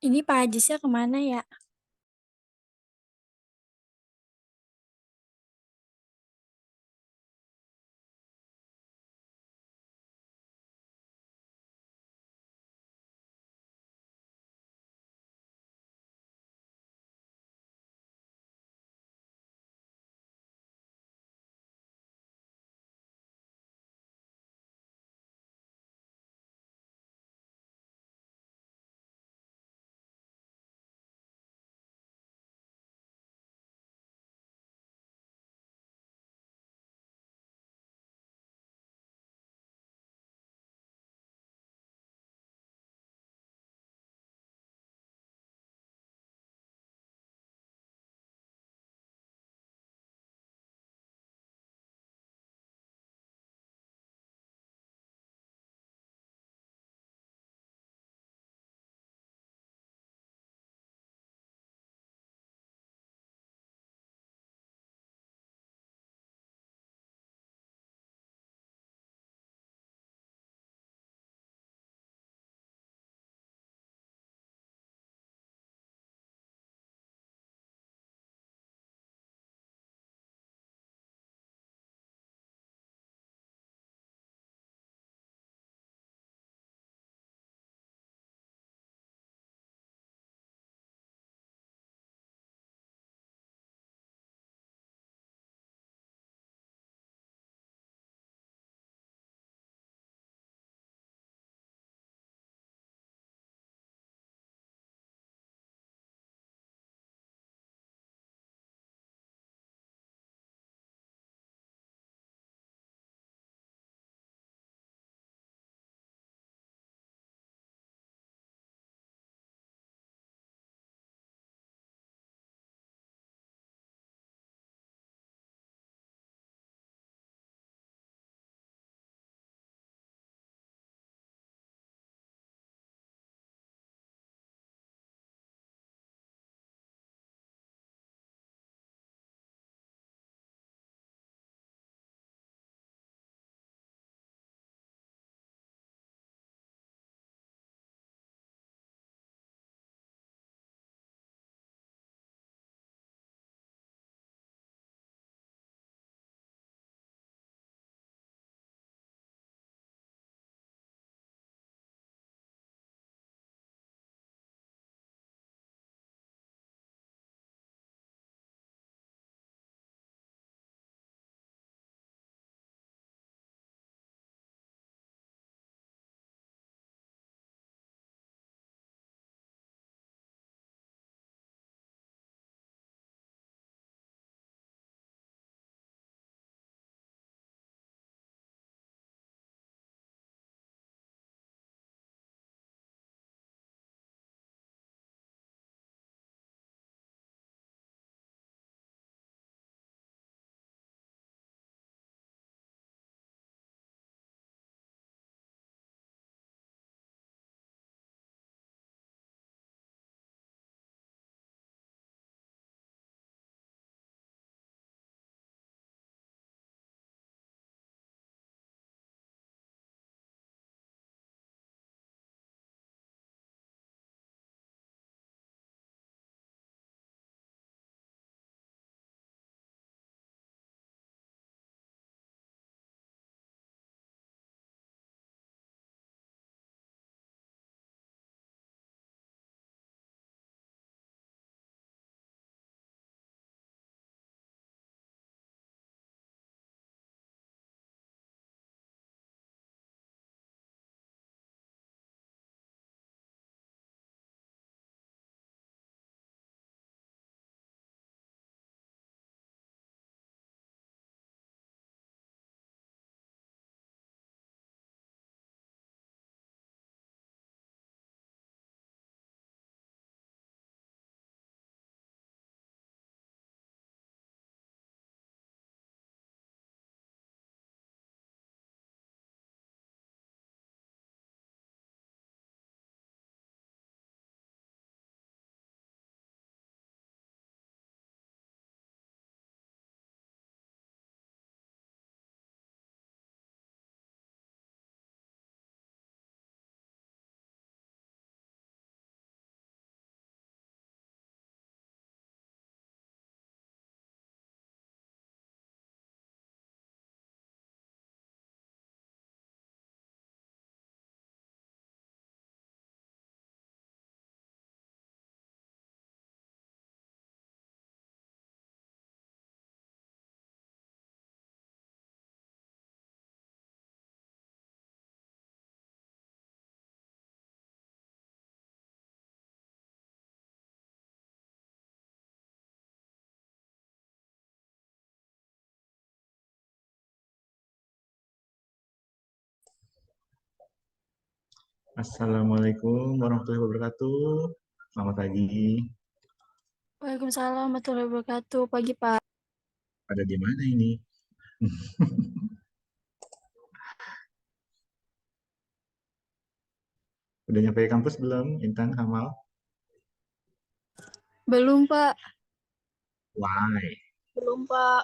Ini Pak Ajisnya kemana ya? Assalamualaikum warahmatullahi wabarakatuh. Selamat pagi. Waalaikumsalam warahmatullahi wabarakatuh. Pagi, Pak. Ada di mana ini? Udah nyampe kampus belum, Intan Kamal? Belum, Pak. Why? Belum, Pak.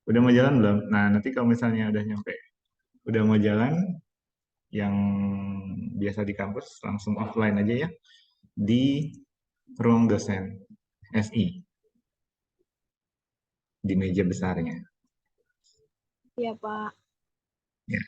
Udah mau jalan belum? Nah, nanti kalau misalnya udah nyampe, udah mau jalan, yang biasa di kampus langsung offline aja ya, di ruang dosen SI, di meja besarnya. Iya, Pak. Ya,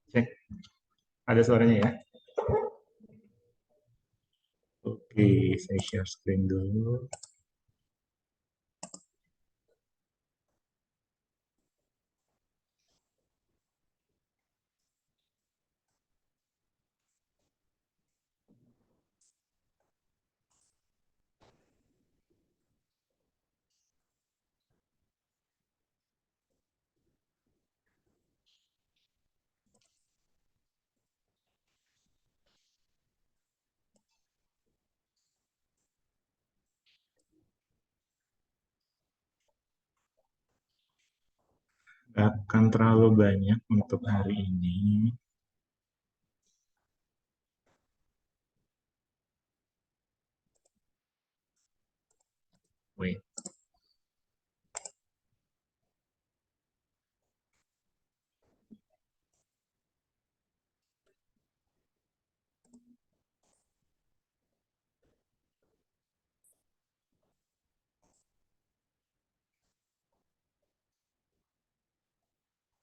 cek, ada suaranya ya? Oke, saya share screen dulu. Gak akan terlalu banyak untuk hari ini. Wait.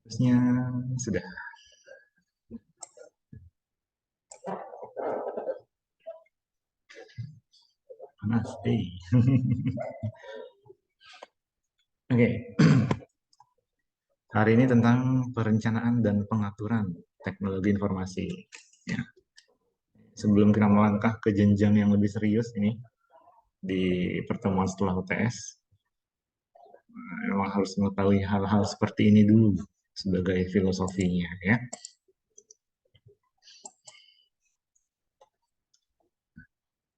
Terusnya sudah panas. Oke, hari ini tentang perencanaan dan pengaturan teknologi informasi. Ya. Sebelum kita melangkah ke jenjang yang lebih serius ini di pertemuan setelah UTS, memang harus mengetahui hal-hal seperti ini dulu sebagai filosofinya, ya.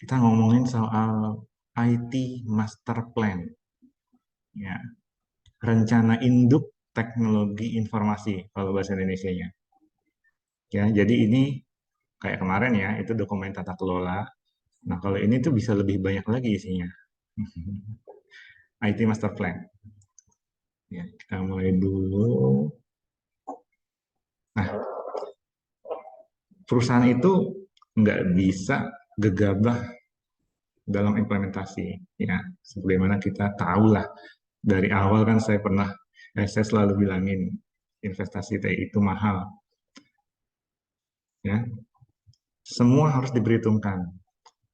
Kita ngomongin soal IT Master Plan, ya, rencana induk teknologi informasi kalau bahasa Indonesianya. Ya, jadi ini kayak kemarin ya, itu dokumen tata kelola. Nah, kalau ini tuh bisa lebih banyak lagi isinya. IT Master Plan. Ya, kita mulai dulu. Nah, perusahaan itu nggak bisa gegabah dalam implementasi. Ya, sebagaimana kita tahu lah, dari awal kan saya selalu bilangin, investasi TI itu mahal. Ya, semua harus diperhitungkan.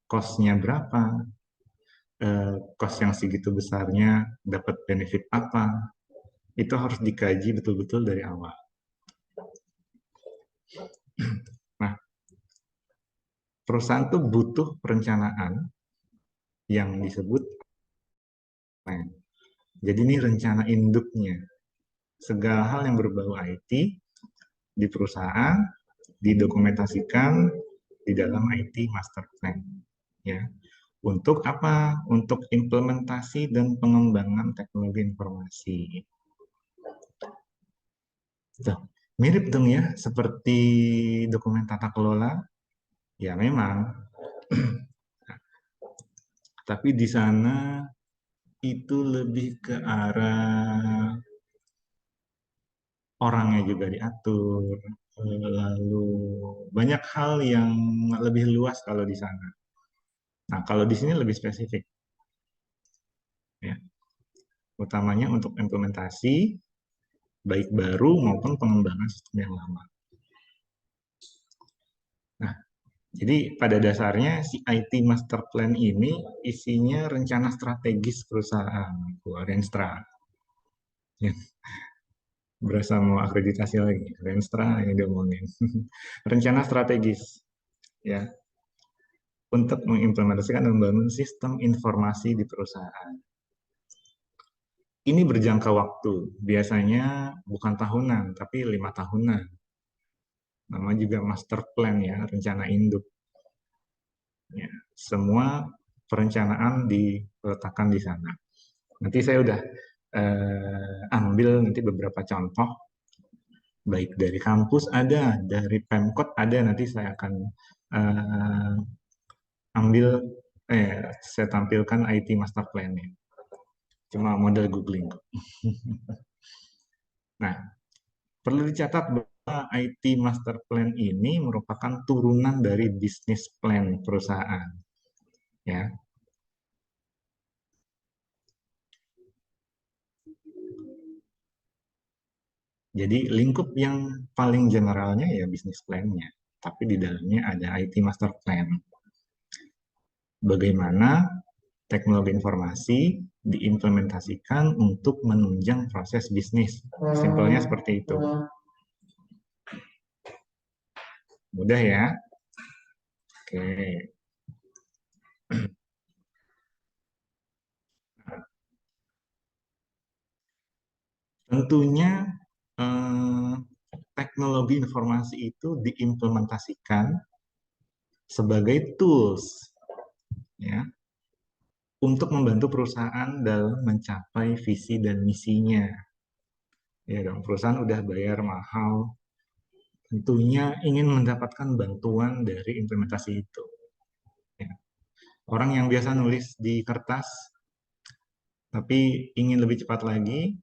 Cost-nya berapa, cost yang segitu besarnya dapat benefit apa, itu harus dikaji betul-betul dari awal. Nah, perusahaan itu butuh perencanaan yang disebut plan. Jadi ini rencana induknya. Segala hal yang berbau IT di perusahaan didokumentasikan di dalam IT Master Plan. Ya. Untuk apa? Untuk implementasi dan pengembangan teknologi informasi. Tuh, mirip dong ya, seperti dokumen tata kelola. Ya memang, tapi di sana itu lebih ke arah orangnya juga diatur, lalu banyak hal yang lebih luas kalau di sana. Nah, kalau di sini lebih spesifik, ya, utamanya untuk implementasi baik baru maupun pengembangan sistem yang lama. Jadi pada dasarnya si IT Master Plan ini isinya rencana strategis perusahaan, Renstra. Ya, berasa mau akreditasi lagi, Renstra yang diomongin. Rencana strategis, ya, untuk mengimplementasikan dan membangun sistem informasi di perusahaan. Ini berjangka waktu, biasanya bukan tahunan, tapi 5 tahunan. Namanya juga master plan ya, rencana induk. Ya, semua perencanaan diletakkan di sana. Nanti saya udah ambil nanti beberapa contoh, baik dari kampus ada, dari Pemkot ada. Nanti saya akan eh, ambil, saya tampilkan IT Master Plan-nya. Cuma model googling. Nah, perlu dicatat bahwa IT Master Plan ini merupakan turunan dari bisnis plan perusahaan. Ya, jadi lingkup yang paling generalnya ya bisnis plan-nya, tapi di dalamnya ada IT Master Plan. Bagaimana teknologi informasi diimplementasikan untuk menunjang proses bisnis. Simpelnya seperti itu. Mudah ya? Oke. Tentunya eh, teknologi informasi itu diimplementasikan sebagai tools ya untuk membantu perusahaan dalam mencapai visi dan misinya. Ya dong, perusahaan udah bayar mahal, tentunya ingin mendapatkan bantuan dari implementasi itu. Ya. Orang yang biasa nulis di kertas, tapi ingin lebih cepat lagi,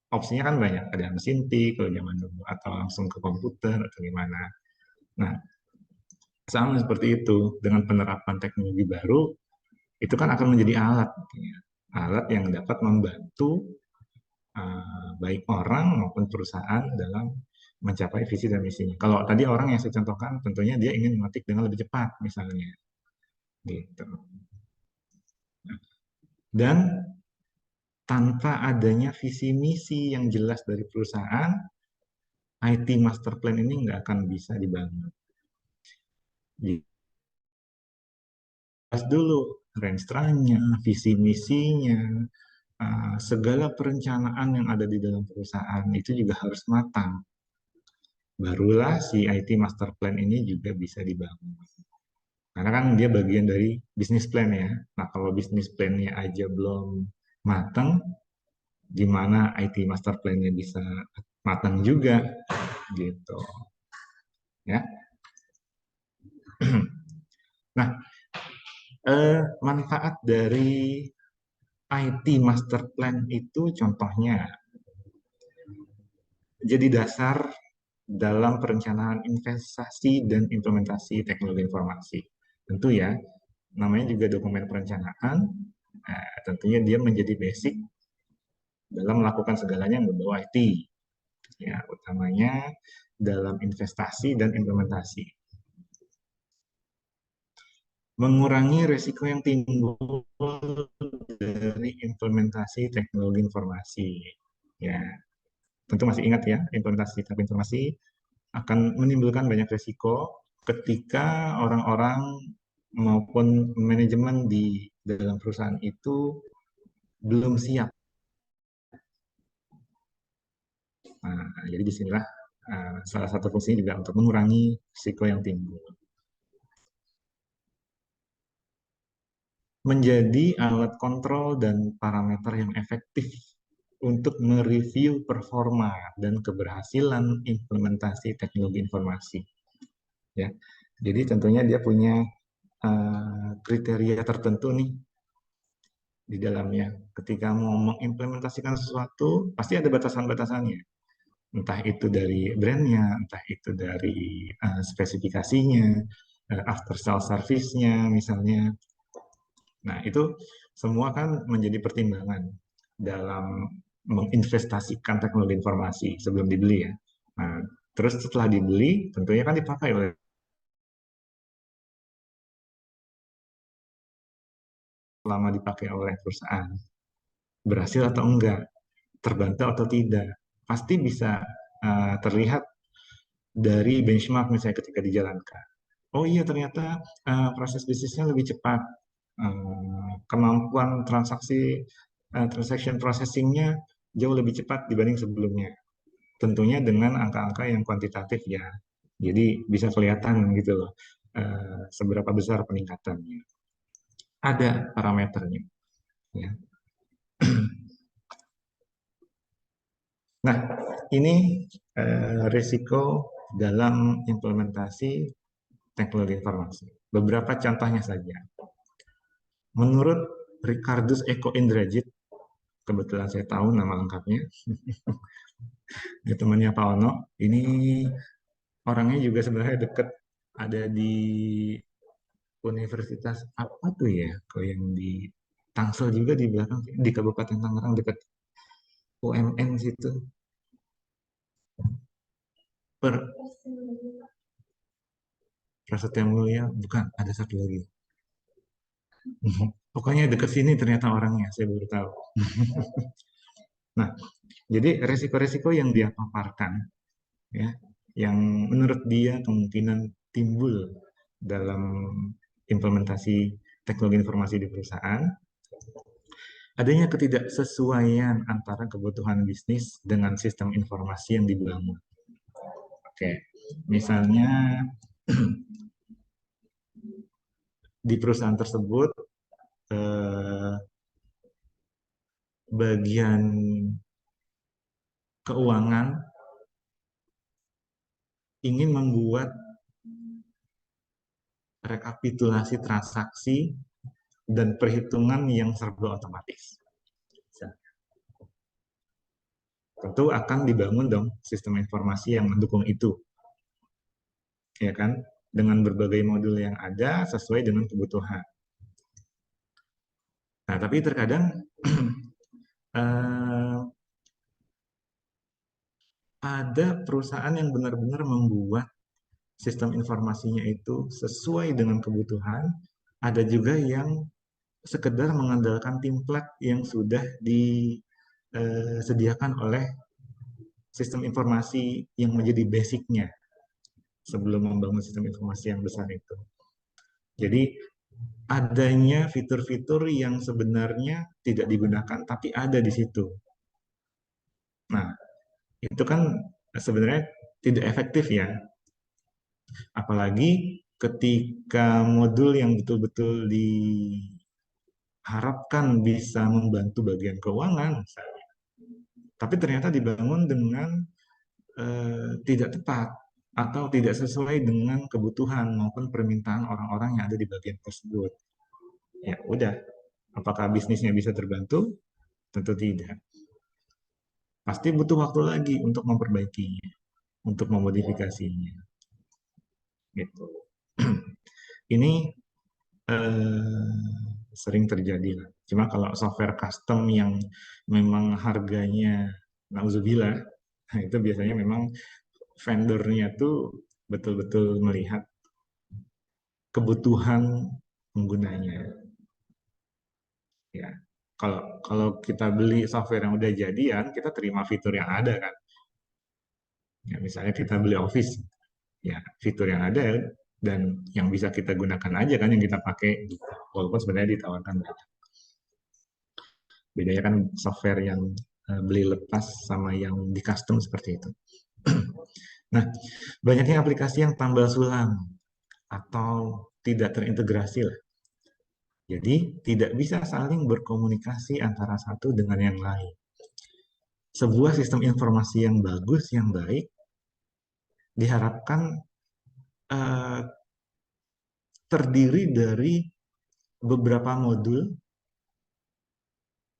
opsinya kan banyak. Ada mesin tik kalau zaman dulu, atau langsung ke komputer, atau gimana. Nah, sama seperti itu. Dengan penerapan teknologi baru, itu kan akan menjadi alat. Ya. Alat yang dapat membantu baik orang maupun perusahaan dalam mencapai visi dan misinya. Kalau tadi orang yang saya contohkan, tentunya dia ingin mengetik dengan lebih cepat, misalnya. Gitu. Dan tanpa adanya visi misi yang jelas dari perusahaan, IT master plan ini nggak akan bisa dibangun. Jelas dulu renstranya, visi misinya, segala perencanaan yang ada di dalam perusahaan itu juga harus matang. Barulah si IT master plan ini juga bisa dibangun. Karena kan dia bagian dari bisnis plan ya. Nah, kalau bisnis plan-nya aja belum matang, gimana IT master plan-nya bisa matang juga gitu ya. Nah, manfaat dari IT master plan itu contohnya jadi dasar dalam perencanaan investasi dan implementasi teknologi informasi. Tentu ya, namanya juga dokumen perencanaan, tentunya dia menjadi basic dalam melakukan segalanya yang berbau IT, ya, utamanya dalam investasi dan implementasi. Mengurangi resiko yang timbul dari implementasi teknologi informasi. Ya, tentu masih ingat ya, implementasi teknologi informasi akan menimbulkan banyak resiko ketika orang-orang maupun manajemen di dalam perusahaan itu belum siap. Nah, jadi disinilah salah satu fungsinya juga untuk mengurangi risiko yang timbul. Menjadi alat kontrol dan parameter yang efektif untuk mereview performa dan keberhasilan implementasi teknologi informasi. Ya, jadi tentunya dia punya kriteria tertentu nih di dalamnya. Ketika mau mengimplementasikan sesuatu, pasti ada batasan-batasannya. Entah itu dari brandnya, entah itu dari spesifikasinya, after sales service-nya misalnya. Nah, itu semua kan menjadi pertimbangan dalam menginvestasikan teknologi informasi sebelum dibeli ya. Nah, terus setelah dibeli, tentunya kan dipakai oleh selama dipakai oleh perusahaan, berhasil atau enggak, terbantu atau tidak, pasti bisa terlihat dari benchmark misalnya ketika dijalankan. Oh iya, ternyata proses bisnisnya lebih cepat, kemampuan transaction processingnya jauh lebih cepat dibanding sebelumnya. Tentunya dengan angka-angka yang kuantitatif ya. Jadi bisa kelihatan gitu loh seberapa besar peningkatannya. Ada parameternya. Ya. Nah, ini risiko dalam implementasi teknologi informasi. Beberapa contohnya saja. Menurut Ricardus Eko Indrajit, kebetulan saya tahu nama lengkapnya, dia temannya Pak Ono, ini orangnya juga sebenarnya dekat, ada di universitas apa tuh ya, kalau yang di Tangsel juga di belakang, di Kabupaten Tangerang dekat UMN situ. Per Prasetya Mulia, bukan, ada satu lagi. Pokoknya dekat sini ternyata orangnya, saya baru tahu. Nah, jadi resiko-resiko yang dia paparkan, ya, yang menurut dia kemungkinan timbul dalam implementasi teknologi informasi di perusahaan, adanya ketidaksesuaian antara kebutuhan bisnis dengan sistem informasi yang dibangun. Oke, misalnya di perusahaan tersebut bagian keuangan ingin membuat rekapitulasi transaksi dan perhitungan yang serba otomatis. Tentu akan dibangun dong sistem informasi yang mendukung itu, ya kan? Dengan berbagai modul yang ada sesuai dengan kebutuhan. Nah, tapi terkadang ada perusahaan yang benar-benar membuat sistem informasinya itu sesuai dengan kebutuhan, ada juga yang sekedar mengandalkan template yang sudah disediakan oleh sistem informasi yang menjadi basicnya sebelum membangun sistem informasi yang besar itu. Jadi adanya fitur-fitur yang sebenarnya tidak digunakan tapi ada di situ. Nah, itu kan sebenarnya tidak efektif ya. Apalagi ketika modul yang betul-betul diharapkan bisa membantu bagian keuangan, tapi ternyata dibangun dengan tidak tepat atau tidak sesuai dengan kebutuhan maupun permintaan orang-orang yang ada di bagian tersebut. Ya udah, apakah bisnisnya bisa terbantu? Tentu tidak. Pasti butuh waktu lagi untuk memperbaikinya, untuk memodifikasinya. Gitu. Ini sering terjadi lah. Cuma kalau software custom yang memang harganya nauzubillah, nah itu biasanya memang vendornya tuh betul-betul melihat kebutuhan penggunanya. Ya, kalau kita beli software yang udah jadian, kita terima fitur yang ada kan. Ya, misalnya kita beli Office, ya fitur yang ada dan yang bisa kita gunakan aja kan yang kita pakai, walaupun sebenarnya ditawarkan banyak. Bedanya kan software yang beli lepas sama yang di custom seperti itu. Nah, banyaknya aplikasi yang tambal sulam atau tidak terintegrasi lah. Jadi tidak bisa saling berkomunikasi antara satu dengan yang lain. Sebuah sistem informasi yang bagus, yang baik, diharapkan uh, terdiri dari beberapa modul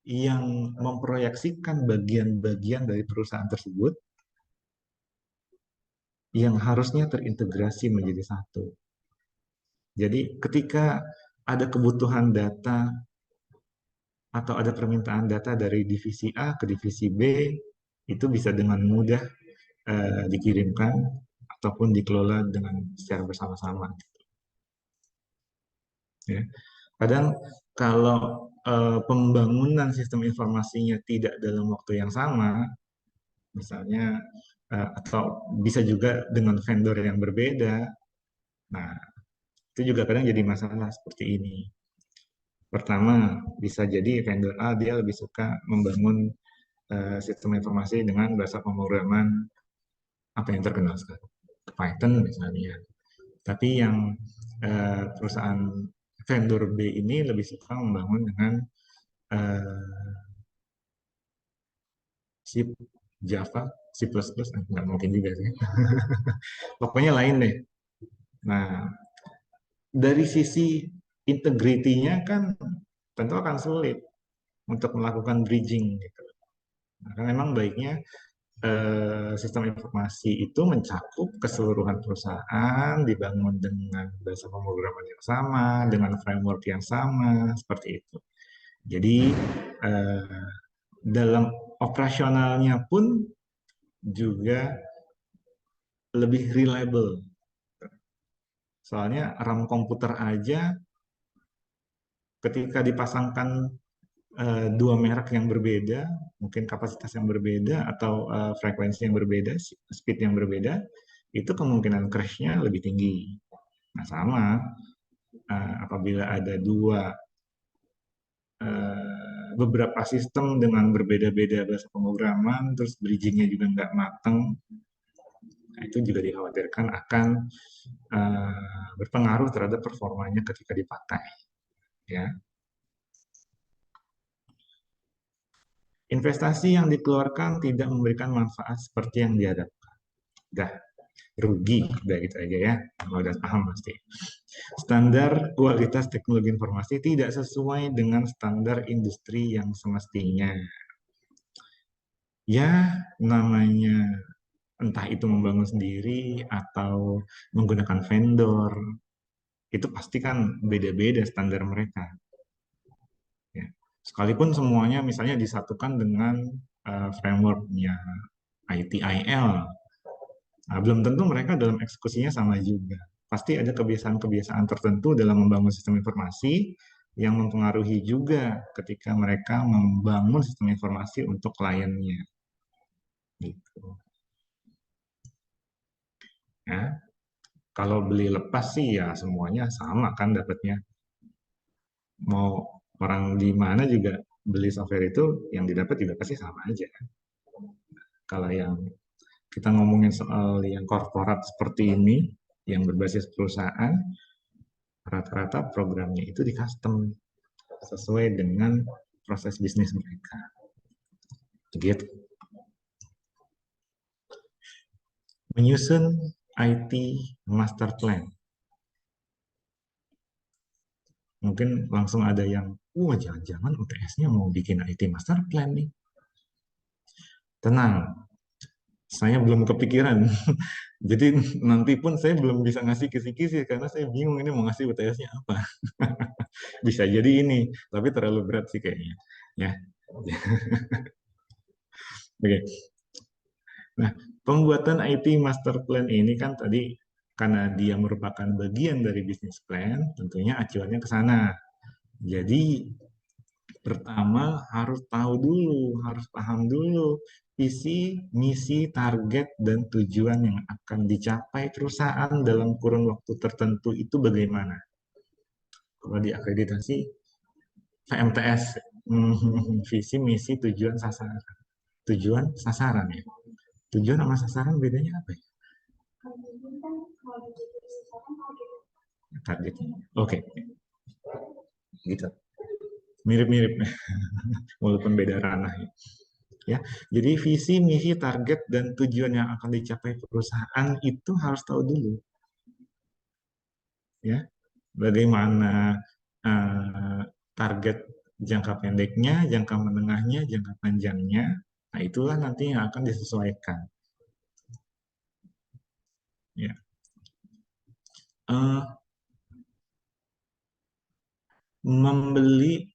yang memproyeksikan bagian-bagian dari perusahaan tersebut yang harusnya terintegrasi menjadi satu. Jadi ketika ada kebutuhan data atau ada permintaan data dari divisi A ke divisi B, itu bisa dengan mudah dikirimkan ataupun dikelola dengan secara bersama-sama. Ya. Kadang kalau pembangunan sistem informasinya tidak dalam waktu yang sama, misalnya atau bisa juga dengan vendor yang berbeda, nah itu juga kadang jadi masalah seperti ini. Pertama, bisa jadi vendor A dia lebih suka membangun sistem informasi dengan bahasa pemrograman apa yang terkenal sekarang, Python misalnya. Tapi yang perusahaan vendor B ini lebih suka membangun dengan C, Java, C++, nggak mungkin juga sih. Pokoknya lain deh. Nah, dari sisi integrity-nya kan tentu akan sulit untuk melakukan bridging gitu. Nah, kan memang baiknya sistem informasi itu mencakup keseluruhan perusahaan, dibangun dengan bahasa pemrograman yang sama, dengan framework yang sama, seperti itu. Jadi dalam operasionalnya pun juga lebih reliable. Soalnya RAM komputer aja ketika dipasangkan dua merek yang berbeda, mungkin kapasitas yang berbeda atau frekuensi yang berbeda, speed yang berbeda, itu kemungkinan crash-nya lebih tinggi. Nah, sama apabila ada beberapa sistem dengan berbeda-beda bahasa pemrograman, terus bridging-nya juga nggak mateng, nah, itu juga dikhawatirkan akan berpengaruh terhadap performanya ketika dipakai. Ya. Investasi yang dikeluarkan tidak memberikan manfaat seperti yang diharapkan. Dah, rugi, udah gitu aja ya. Kalau udah paham pasti. Standar kualitas teknologi informasi tidak sesuai dengan standar industri yang semestinya. Ya, namanya entah itu membangun sendiri atau menggunakan vendor, itu pasti kan beda-beda standar mereka. Ya. Sekalipun semuanya misalnya disatukan dengan frameworknya ITIL, nah, belum tentu mereka dalam eksekusinya sama juga. Pasti ada kebiasaan-kebiasaan tertentu dalam membangun sistem informasi yang mempengaruhi juga ketika mereka membangun sistem informasi untuk kliennya. Gitu. Ya. Kalau beli lepas sih ya semuanya sama kan dapatnya. Mau orang di mana juga beli software itu yang didapat juga pasti sama aja. Kalau yang kita ngomongin soal yang korporat seperti ini, yang berbasis perusahaan, rata-rata programnya itu di custom sesuai dengan proses bisnis mereka. Gitu. Menyusun IT master plan. Mungkin langsung ada yang, jangan-jangan UTS-nya mau bikin IT master plan nih. Tenang, saya belum kepikiran. Jadi nanti pun saya belum bisa ngasih kisi-kisi karena saya bingung ini mau ngasih UTS-nya apa. Bisa jadi ini, tapi terlalu berat sih kayaknya. Ya. Oke. Nah, pembuatan IT master plan ini kan tadi karena dia merupakan bagian dari bisnis plan, tentunya acuannya ke sana. Jadi pertama harus tahu dulu, harus paham dulu visi, misi, target, dan tujuan yang akan dicapai perusahaan dalam kurun waktu tertentu itu bagaimana. Kalau diakreditasi, VMTS, visi, misi, tujuan, sasaran. Tujuan, sasaran ya. Tujuan sama sasaran bedanya apa ya? Targetnya. Oke, gitu. Mirip-mirip, walaupun beda ranah ya. Ya, jadi visi, misi, target, dan tujuan yang akan dicapai perusahaan itu harus tahu dulu. Ya, bagaimana target jangka pendeknya, jangka menengahnya, jangka panjangnya. Nah, itulah nanti yang akan disesuaikan. Ya. Membeli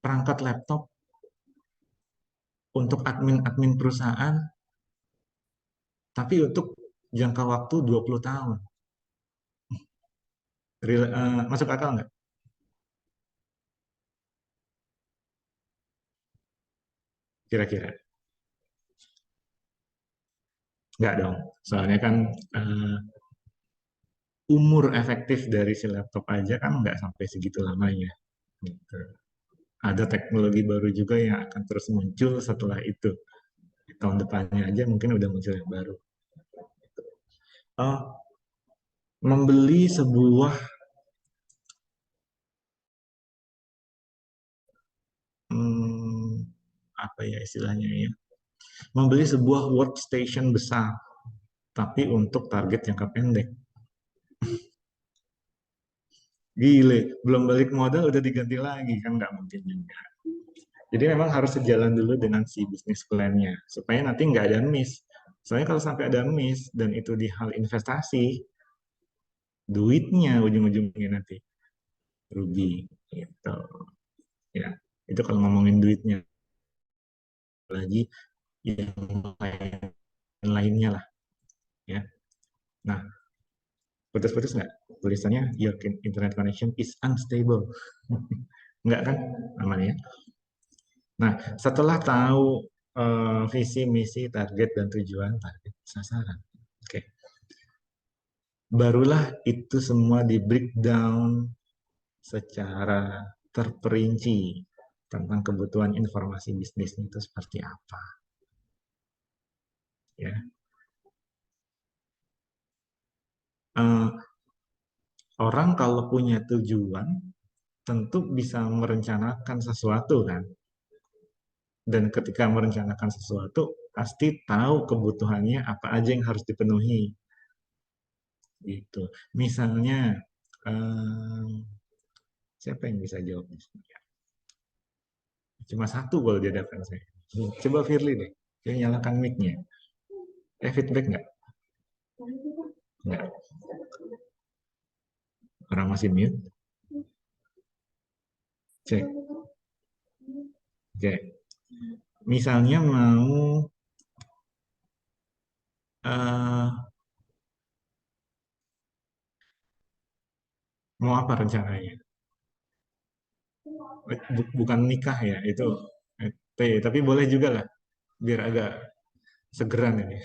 perangkat laptop untuk admin-admin perusahaan, tapi untuk jangka waktu 20 tahun. Masuk akal nggak? Kira-kira? Nggak dong. Soalnya kan eh, umur efektif dari si laptop aja kan nggak sampai segitu lamanya. Gitu. Ada teknologi baru juga yang akan terus muncul setelah itu. Di tahun depannya aja mungkin udah muncul yang baru. Oh, membeli sebuah hmm, apa ya istilahnya ya? Membeli sebuah workstation besar, tapi untuk target jangka pendek. Gile, belum balik modal udah diganti lagi kan nggak mungkin juga. Jadi memang harus sejalan dulu dengan si bisnis plan-nya supaya nanti nggak ada miss. Soalnya kalau sampai ada miss dan itu di hal investasi, duitnya ujung-ujungnya nanti rugi gitu. Ya, itu kalau ngomongin duitnya lagi yang lain-lainnya lah ya. Nah, putus-putus nggak? Tulisannya your internet connection is unstable. Nggak kan? Aman ya. Nah, setelah tahu visi, misi, target, dan tujuan, target sasaran. Oke. Barulah itu semua di breakdown secara terperinci tentang kebutuhan informasi bisnisnya itu seperti apa. Ya. Eh, Orang kalau punya tujuan, tentu bisa merencanakan sesuatu kan. Dan ketika merencanakan sesuatu, pasti tahu kebutuhannya apa aja yang harus dipenuhi. Gitu. Misalnya, eh, siapa yang bisa jawab? Cuma satu kalau di hadapan saya. Coba Firly deh. Dia nyalakan mic-nya. Feedback nggak? Nggak. Orang masih mute. Cek. Cek. Misalnya eh, mau apa rencananya? Bukan nikah ya, itu tapi boleh juga lah, biar agak segeran ini.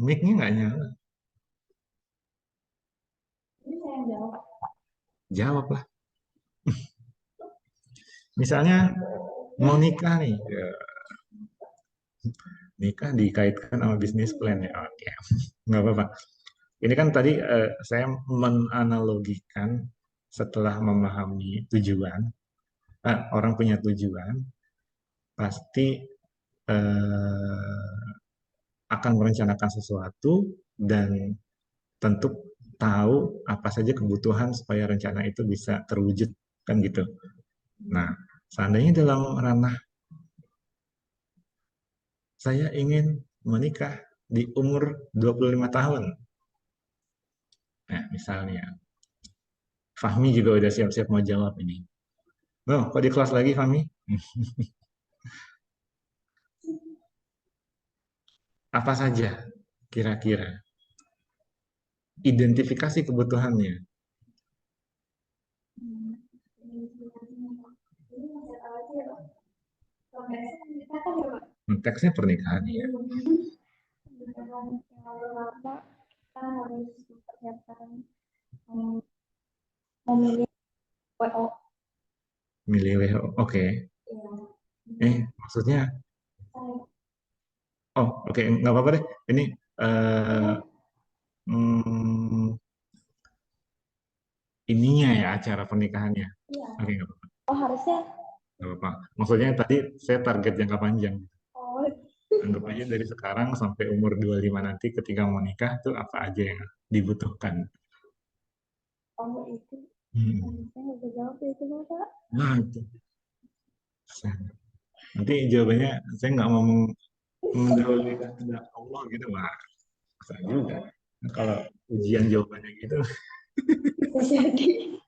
Mic-nya nggak nyala. Jawab lah. Misalnya mau nikah nih, ya, nikah dikaitkan sama bisnis plan ya. Oke, nggak apa-apa. Ini kan tadi saya menanalogikan setelah memahami tujuan, orang punya tujuan pasti eh, akan merencanakan sesuatu dan tentu tahu apa saja kebutuhan supaya rencana itu bisa terwujud kan gitu. Nah, seandainya dalam ranah saya ingin menikah di umur 25 tahun. Nah, misalnya Fahmi juga udah siap-siap mau jawab ini. Oh, kok di kelas lagi Fahmi? Apa saja kira-kira identifikasi kebutuhannya? Konteksnya pernikahan ya. Kita harus mempersiapkan memilih WO. Milih WHO. Oke. Maksudnya, oh oke, nggak apa-apa deh. Ini eh, hmm, ininya ya acara pernikahannya. Oke, nggak apa-apa. Oh harusnya. Nggak apa-apa. Maksudnya tadi saya target jangka panjang. Oh, Anggap aja dari sekarang sampai umur 25 nanti ketika mau nikah tuh apa aja yang dibutuhkan. oh itu. Hmm. Saya nggak bisa jawab itu Bapak. Nah, itu. Nanti jawabannya saya nggak mau mendahului kehendak Allah gitu, Wah. Bisa juga. Kalau ujian jawabannya gitu, Bisa jadi.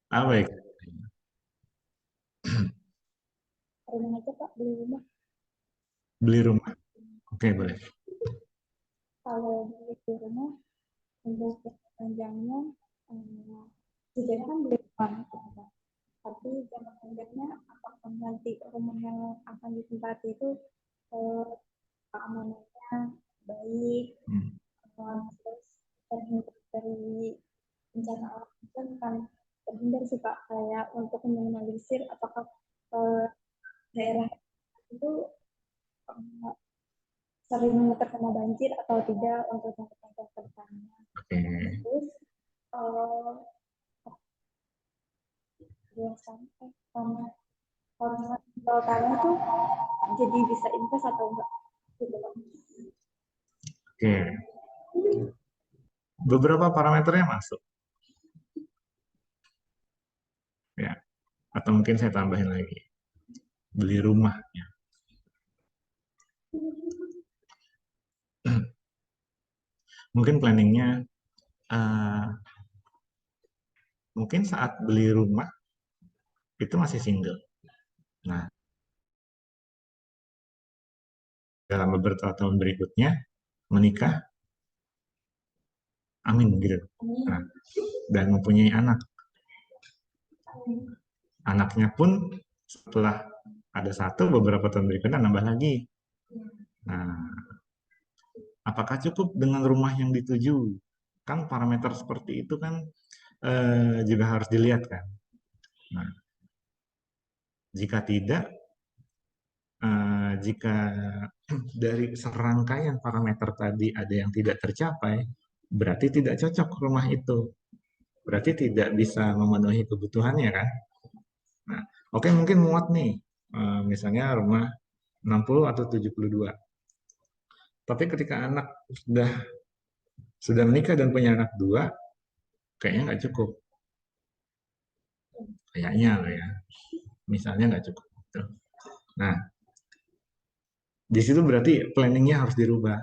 apa ya? planning aja Pak, beli rumah. Beli rumah. Oke, boleh. Kalau beli rumah, untuk jangka panjangnya, setidaknya kan beli rumah, gitu, Pak. Tapi jangka panjangnya, apakah nanti rumah yang akan ditempati itu keamanannya baik, terus terhindar dari bencana alam kan terhindar sih Pak, kayak untuk meminimalisir apakah daerah itu eh, sering terkena banjir atau tidak untuk jangka panjang ke depannya. Oke. Terus eh sampai sama kalau tanah tuh jadi bisa invest atau enggak gitu Pak. Oke. Beberapa parameternya masuk. Ya. Atau mungkin saya tambahin lagi. Beli rumah. Ya. Mungkin planningnya mungkin saat beli rumah itu masih single. Nah, dalam beberapa tahun berikutnya menikah, amin gitu. Nah, dan mempunyai anak. Anaknya pun setelah ada satu, beberapa tahun berikutnya nambah lagi. Nah, apakah cukup dengan rumah yang dituju? Kan parameter seperti itu kan juga harus dilihat kan. Nah, jika tidak, jika dari serangkaian parameter tadi ada yang tidak tercapai, berarti tidak cocok rumah itu. Berarti tidak bisa memenuhi kebutuhannya kan. Nah, oke mungkin muat nih, misalnya rumah 60 atau 72. Tapi ketika anak sudah menikah dan punya anak dua, kayaknya nggak cukup. Kayaknya lah ya. Misalnya nggak cukup. Nah, di situ berarti planningnya harus dirubah.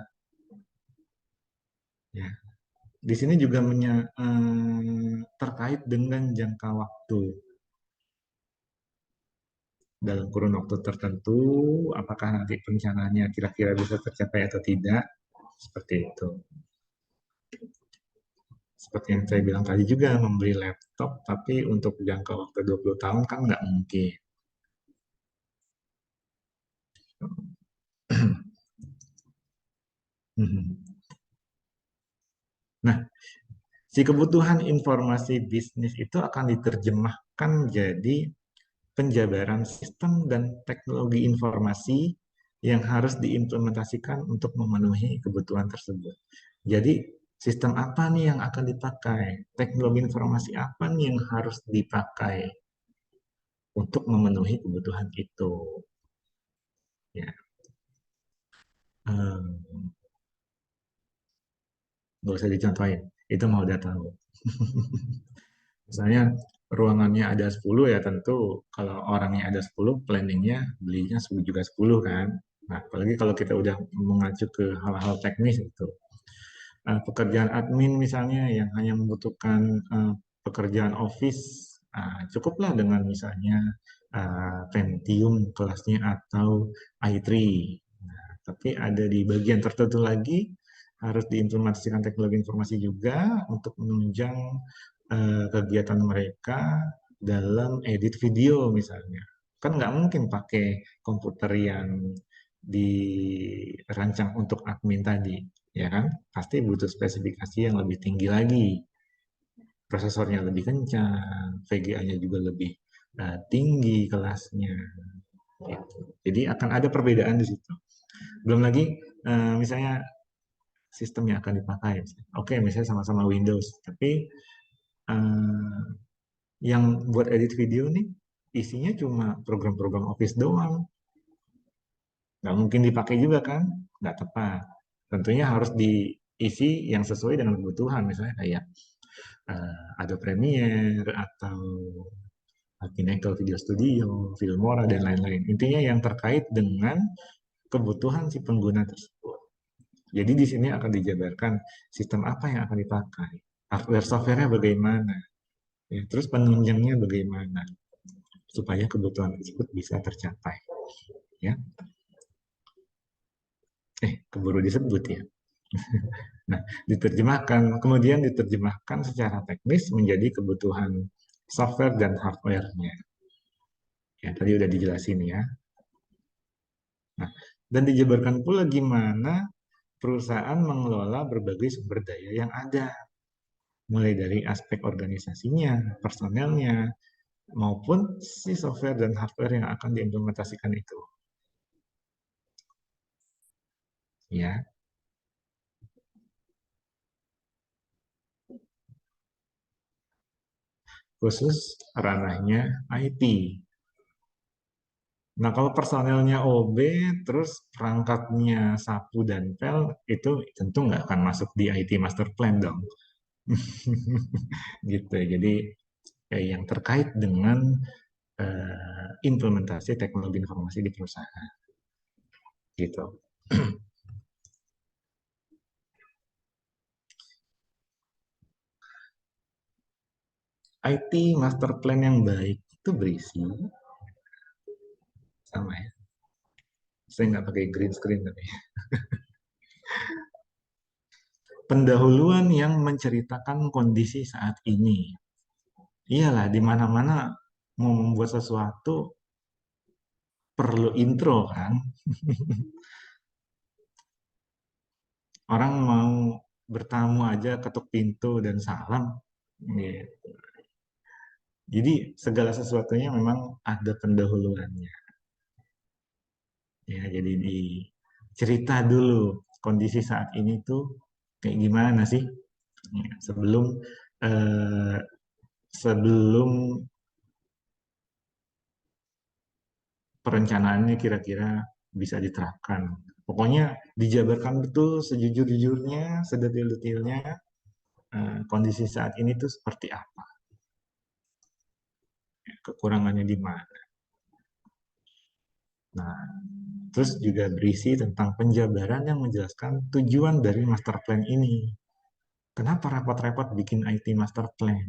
Ya. Di sini juga terkait dengan jangka waktu. Dalam kurun waktu tertentu, apakah nanti rencananya kira-kira bisa tercapai atau tidak, seperti itu. Seperti yang saya bilang tadi juga, membeli laptop, tapi untuk jangka waktu 20 tahun kan nggak mungkin. Nah, si kebutuhan informasi bisnis itu akan diterjemahkan jadi penjabaran sistem dan teknologi informasi yang harus diimplementasikan untuk memenuhi kebutuhan tersebut. Jadi, sistem apa nih yang akan dipakai? Teknologi informasi apa nih yang harus dipakai untuk memenuhi kebutuhan itu? Ya, nggak usah dicontohin, itu mau udah tahu. Misalnya ruangannya ada 10 ya tentu kalau orangnya ada 10 planningnya belinya juga 10 kan. Nah, apalagi kalau kita udah mengacu ke hal-hal teknis itu. Pekerjaan admin misalnya yang hanya membutuhkan pekerjaan office, cukuplah dengan misalnya Pentium kelasnya atau i3. Nah, tapi ada di bagian tertentu lagi harus diimplementasikan teknologi informasi juga untuk menunjang kegiatan mereka dalam edit video misalnya. Kan nggak mungkin pakai komputer yang dirancang untuk admin tadi, ya kan? Pasti butuh spesifikasi yang lebih tinggi lagi. Prosesornya lebih kencang, VGA-nya juga lebih tinggi kelasnya. Gitu. Jadi akan ada perbedaan di situ. Belum lagi misalnya sistem yang akan dipakai. Oke, misalnya sama-sama Windows, tapi yang buat edit video nih isinya cuma program-program Office doang. Nggak mungkin dipakai juga kan? Nggak tepat. Tentunya harus diisi yang sesuai dengan kebutuhan, misalnya kayak Adobe Premiere atau Pinnacle Video Studio, Filmora, dan lain-lain. Intinya yang terkait dengan kebutuhan si pengguna tersebut. Jadi di sini akan dijabarkan sistem apa yang akan dipakai, hardware software-nya bagaimana, ya, terus penunjangnya bagaimana, supaya kebutuhan tersebut bisa tercapai. Ya, keburu disebut ya. Nah, kemudian diterjemahkan secara teknis menjadi kebutuhan software dan hardware-nya. Ya, tadi udah dijelasin ya. Nah, dan dijabarkan pula gimana perusahaan mengelola berbagai sumber daya yang ada, mulai dari aspek organisasinya, personelnya, maupun si software dan hardware yang akan diimplementasikan itu. Ya, khusus ranahnya IT. Nah, kalau personelnya OB, terus perangkatnya sapu dan pel, itu tentu nggak akan masuk di IT Master Plan dong. Gitu. Jadi, yang terkait dengan implementasi teknologi informasi di perusahaan. Gitu. IT Master Plan yang baik itu berisi, sama ya, saya nggak pakai green screen tapi pendahuluan yang menceritakan kondisi saat ini. Iyalah, di mana-mana mau membuat sesuatu perlu intro kan. Orang mau bertamu aja ketuk pintu dan salam. Gitu. Jadi segala sesuatunya memang ada pendahuluannya. Ya, jadi cerita dulu kondisi saat ini tuh kayak gimana sih. Ya, eh, sebelum perencanaannya kira-kira bisa diterapkan. Pokoknya dijabarkan betul sejujur-jujurnya, sedetail-detailnya kondisi saat ini tuh seperti apa, kekurangannya di mana. Nah, terus juga berisi tentang penjabaran yang menjelaskan tujuan dari master plan ini. Kenapa repot-repot bikin IT master plan?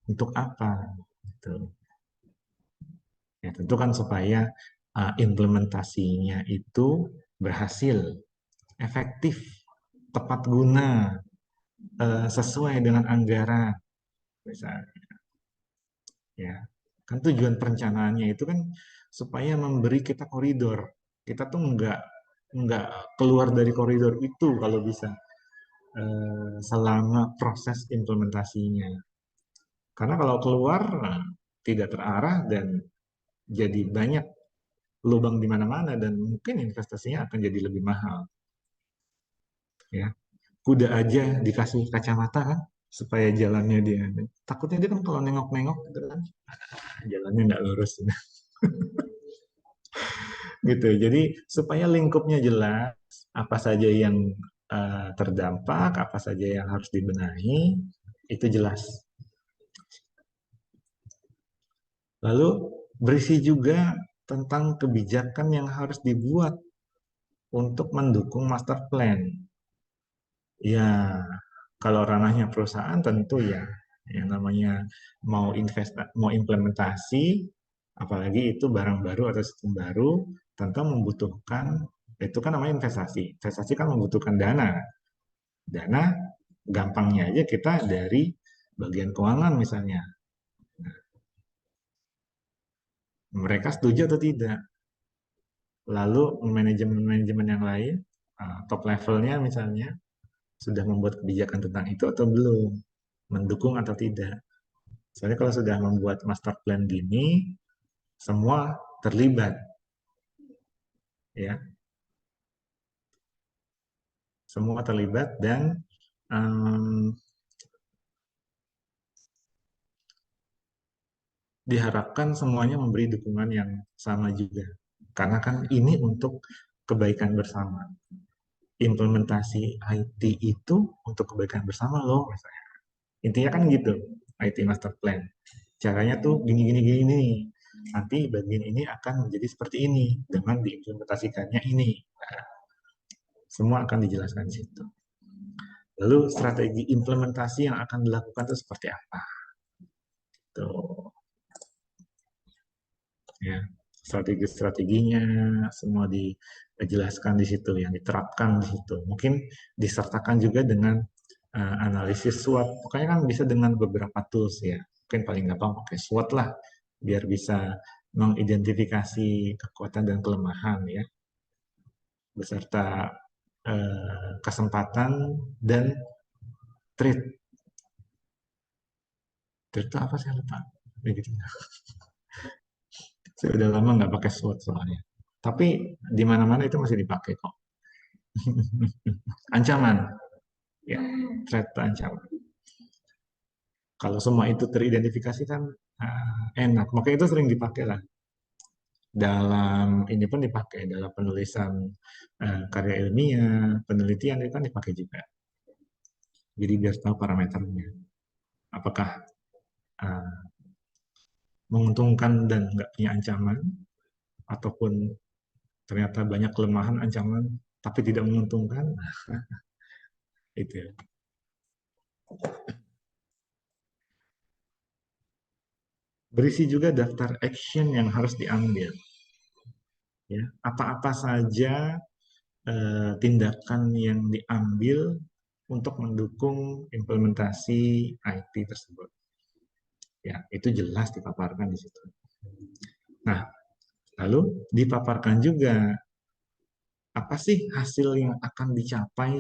Untuk apa? Gitu. Ya, tentu kan supaya implementasinya itu berhasil, efektif, tepat guna, sesuai dengan anggaran, misalnya. Ya, kan tujuan perencanaannya itu kan supaya memberi kita koridor. Kita tuh nggak keluar dari koridor itu kalau bisa selama proses implementasinya. Karena kalau keluar tidak terarah dan jadi banyak lubang di mana-mana dan mungkin investasinya akan jadi lebih mahal. Ya, kuda aja dikasih kacamata kan supaya jalannya dia. Takutnya dia kan kalau nengok-nengok gitu kan jalannya nggak lurus. Gitu. Jadi supaya lingkupnya jelas, apa saja yang terdampak, apa saja yang harus dibenahi, itu jelas. Lalu berisi juga tentang kebijakan yang harus dibuat untuk mendukung master plan. Ya, kalau ranahnya perusahaan tentu ya, yang namanya mau implementasi, apalagi itu barang baru atau sistem baru, tentu membutuhkan, itu kan namanya investasi. Investasi kan membutuhkan dana. Dana gampangnya aja kita dari bagian keuangan misalnya. Mereka setuju atau tidak? Lalu manajemen-manajemen yang lain, top levelnya misalnya, sudah membuat kebijakan tentang itu atau belum? Mendukung atau tidak? Soalnya kalau sudah membuat master plan gini, semua terlibat, ya, semua terlibat dan um, diharapkan semuanya memberi dukungan yang sama juga. Karena kan ini untuk kebaikan bersama. Implementasi IT itu untuk kebaikan bersama loh, misalnya. Intinya kan gitu, IT Master Plan. Caranya tuh gini-gini gini. Nanti bagian ini akan menjadi seperti ini dengan diimplementasikannya ini. Nah, semua akan dijelaskan di situ. Lalu strategi implementasi yang akan dilakukan itu seperti apa? Tuh, ya. strategi-strateginya semua dijelaskan di situ, yang diterapkan di situ. Mungkin disertakan juga dengan analisis SWOT. Pokoknya kan bisa dengan beberapa tools ya. Mungkin paling gampang pakai SWOT lah, biar bisa mengidentifikasi kekuatan dan kelemahan ya, beserta kesempatan dan threat. Threat itu apa, saya lupa. Begitu. Saya udah lama nggak pakai SWOT soalnya. Tapi di mana-mana itu masih dipakai kok. Ancaman, ya, threat itu ancaman. Kalau semua itu teridentifikasi kan enak. Makanya itu sering dipakai lah. Dalam ini pun dipakai dalam penulisan karya ilmiah, penelitian itu kan dipakai juga. Jadi biar tahu parameternya. Apakah uh, menguntungkan dan nggak punya ancaman, ataupun ternyata banyak kelemahan ancaman tapi tidak menguntungkan. Itu ya. Berisi juga daftar action yang harus diambil. Ya, apa-apa saja tindakan yang diambil untuk mendukung implementasi IT tersebut. Ya, itu jelas dipaparkan di situ. Nah, lalu dipaparkan juga apa sih hasil yang akan dicapai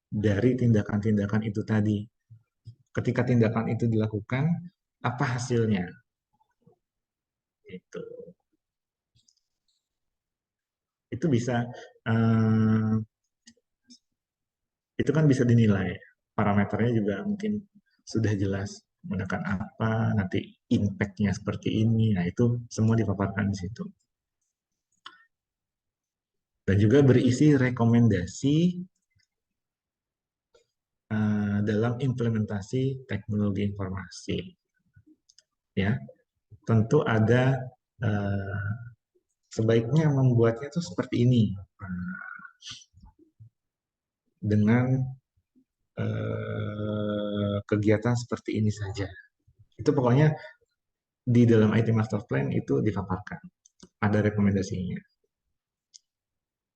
dari tindakan-tindakan itu tadi. Ketika tindakan itu dilakukan, apa hasilnya? Itu. Itu bisa eh, itu kan bisa dinilai. Parameternya juga mungkin sudah jelas menggunakan apa, nanti impact-nya seperti ini. Nah, itu semua dipaparkan di situ. Dan juga berisi rekomendasi dalam implementasi teknologi informasi. Ya, tentu ada sebaiknya membuatnya itu seperti ini dengan kegiatan seperti ini saja. Itu pokoknya di dalam IT Master Plan itu dipaparkan, ada rekomendasinya.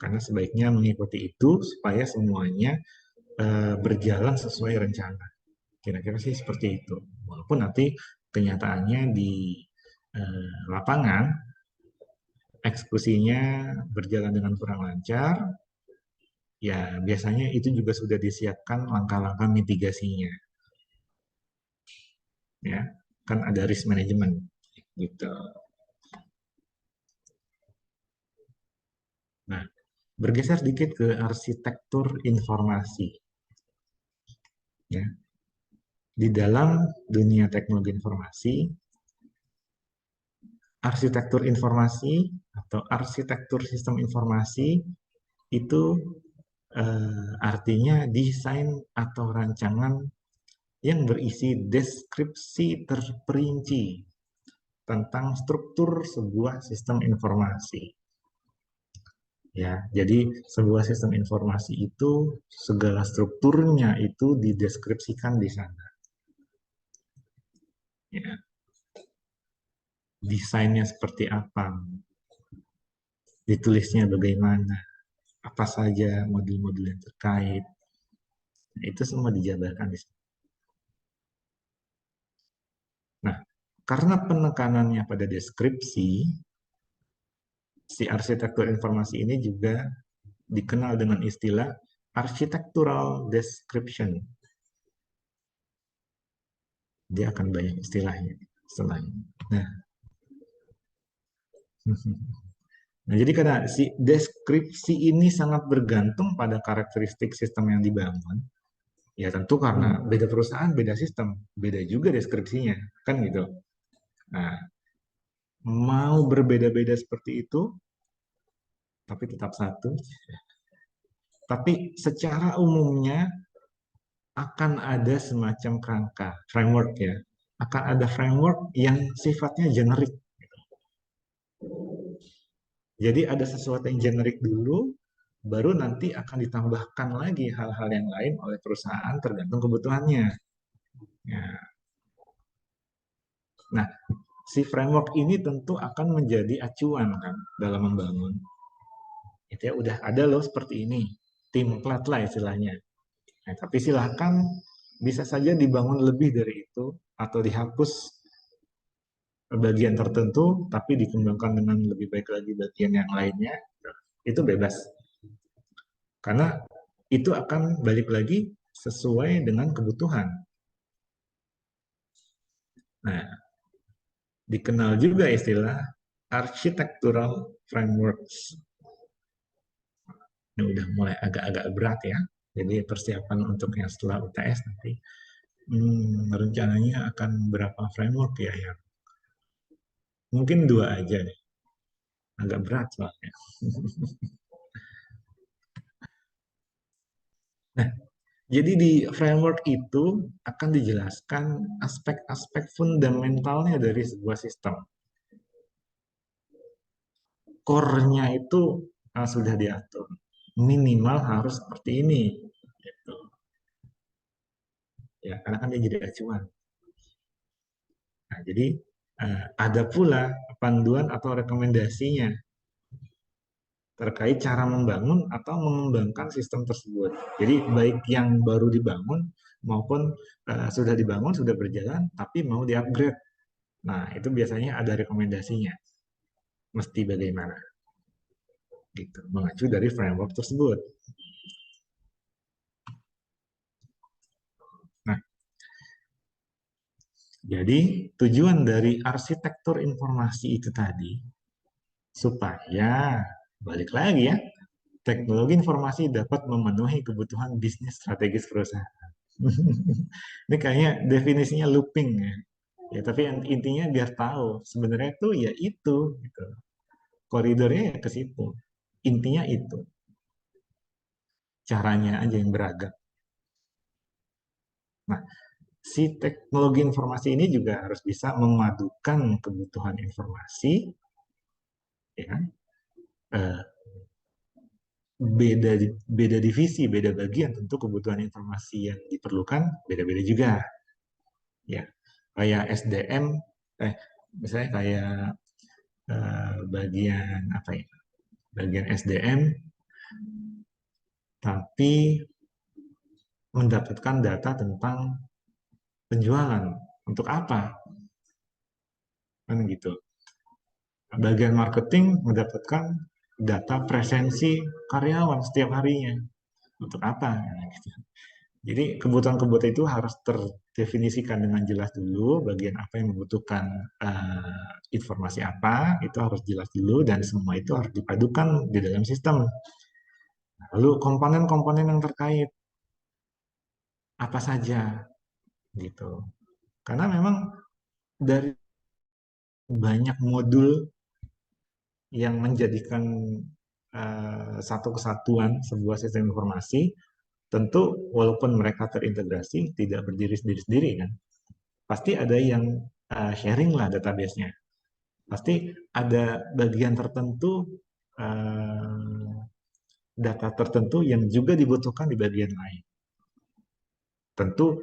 Karena sebaiknya mengikuti itu supaya semuanya berjalan sesuai rencana. Kira-kira sih seperti itu. Walaupun nanti kenyataannya di lapangan eksekusinya berjalan dengan kurang lancar, ya biasanya itu juga sudah disiapkan langkah-langkah mitigasinya. Ya, kan ada risk management gitu. Nah, bergeser sedikit ke arsitektur informasi. Ya, di dalam dunia teknologi informasi, arsitektur informasi atau arsitektur sistem informasi itu artinya desain atau rancangan yang berisi deskripsi terperinci tentang struktur sebuah sistem informasi. Ya, jadi sebuah sistem informasi itu segala strukturnya itu dideskripsikan di sana. Ya, desainnya seperti apa, ditulisnya bagaimana, apa saja modul-modul yang terkait, nah, itu semua dijabarkan di sana. Nah, karena penekanannya pada deskripsi, si arsitektur informasi ini juga dikenal dengan istilah architectural description. Dia akan banyak istilahnya selain. Nah, nah, jadi karena si deskripsi ini sangat bergantung pada karakteristik sistem yang dibangun, ya tentu karena beda perusahaan, beda sistem, beda juga deskripsinya, kan gitu. Nah, mau berbeda-beda seperti itu, tapi tetap satu. Tapi secara umumnya akan ada semacam kerangka, framework ya. Akan ada framework yang sifatnya generik. Jadi ada sesuatu yang generik dulu, baru nanti akan ditambahkan lagi hal-hal yang lain oleh perusahaan tergantung kebutuhannya. Ya. Nah, si framework ini tentu akan menjadi acuan kan dalam membangun. Itu ya udah ada loh seperti ini, template lah istilahnya. Nah, tapi silahkan bisa saja dibangun lebih dari itu atau dihapus bagian tertentu tapi dikembangkan dengan lebih baik lagi bagian yang lainnya. Itu bebas. Karena itu akan balik lagi sesuai dengan kebutuhan. Nah, dikenal juga istilah architectural frameworks. Ini udah mulai agak-agak berat ya. Jadi persiapan untuk yang setelah UTS nanti rencananya akan berapa framework ya yang mungkin 2 aja deh. Agak berat soalnya. Nah, jadi di framework itu akan dijelaskan aspek-aspek fundamentalnya dari sebuah sistem. Core-nya itu sudah diatur. Minimal harus seperti ini. Gitu. Ya, karena kan dia jadi acuan. Nah, jadi ada pula panduan atau rekomendasinya terkait cara membangun atau mengembangkan sistem tersebut. Jadi baik yang baru dibangun maupun sudah dibangun, sudah berjalan, tapi mau di-upgrade. Nah, itu biasanya ada rekomendasinya. Mesti bagaimana. Gitu, mengacu dari framework tersebut. Nah, jadi tujuan dari arsitektur informasi itu tadi supaya balik lagi ya, teknologi informasi dapat memenuhi kebutuhan bisnis strategis perusahaan. Ini kayaknya definisinya looping ya. Ya, tapi intinya biar tahu sebenarnya tuh ya itu gitu. Koridornya ya ke situ. Intinya itu. Caranya aja yang beragam. Nah, si teknologi informasi ini juga harus bisa memadukan kebutuhan informasi ya, eh, beda beda divisi, beda bagian tentu kebutuhan informasi yang diperlukan beda-beda juga ya. Kayak SDM misalnya kayak bagian apa ya? Bagian SDM tapi mendapatkan data tentang penjualan. Untuk apa? Kan gitu. Bagian marketing mendapatkan data presensi karyawan setiap harinya. Untuk apa? Nah, gitu. Jadi kebutuhan-kebutuhan itu harus terdefinisikan dengan jelas dulu, bagian apa yang membutuhkan informasi apa, itu harus jelas dulu, dan semua itu harus dipadukan di dalam sistem. Lalu komponen-komponen yang terkait, apa saja, gitu. Karena memang dari banyak modul yang menjadikan satu kesatuan sebuah sistem informasi, tentu walaupun mereka terintegrasi, tidak berdiri sendiri-sendiri kan. Pasti ada yang sharing lah database-nya. Pasti ada bagian tertentu, uh, data tertentu yang juga dibutuhkan di bagian lain. Tentu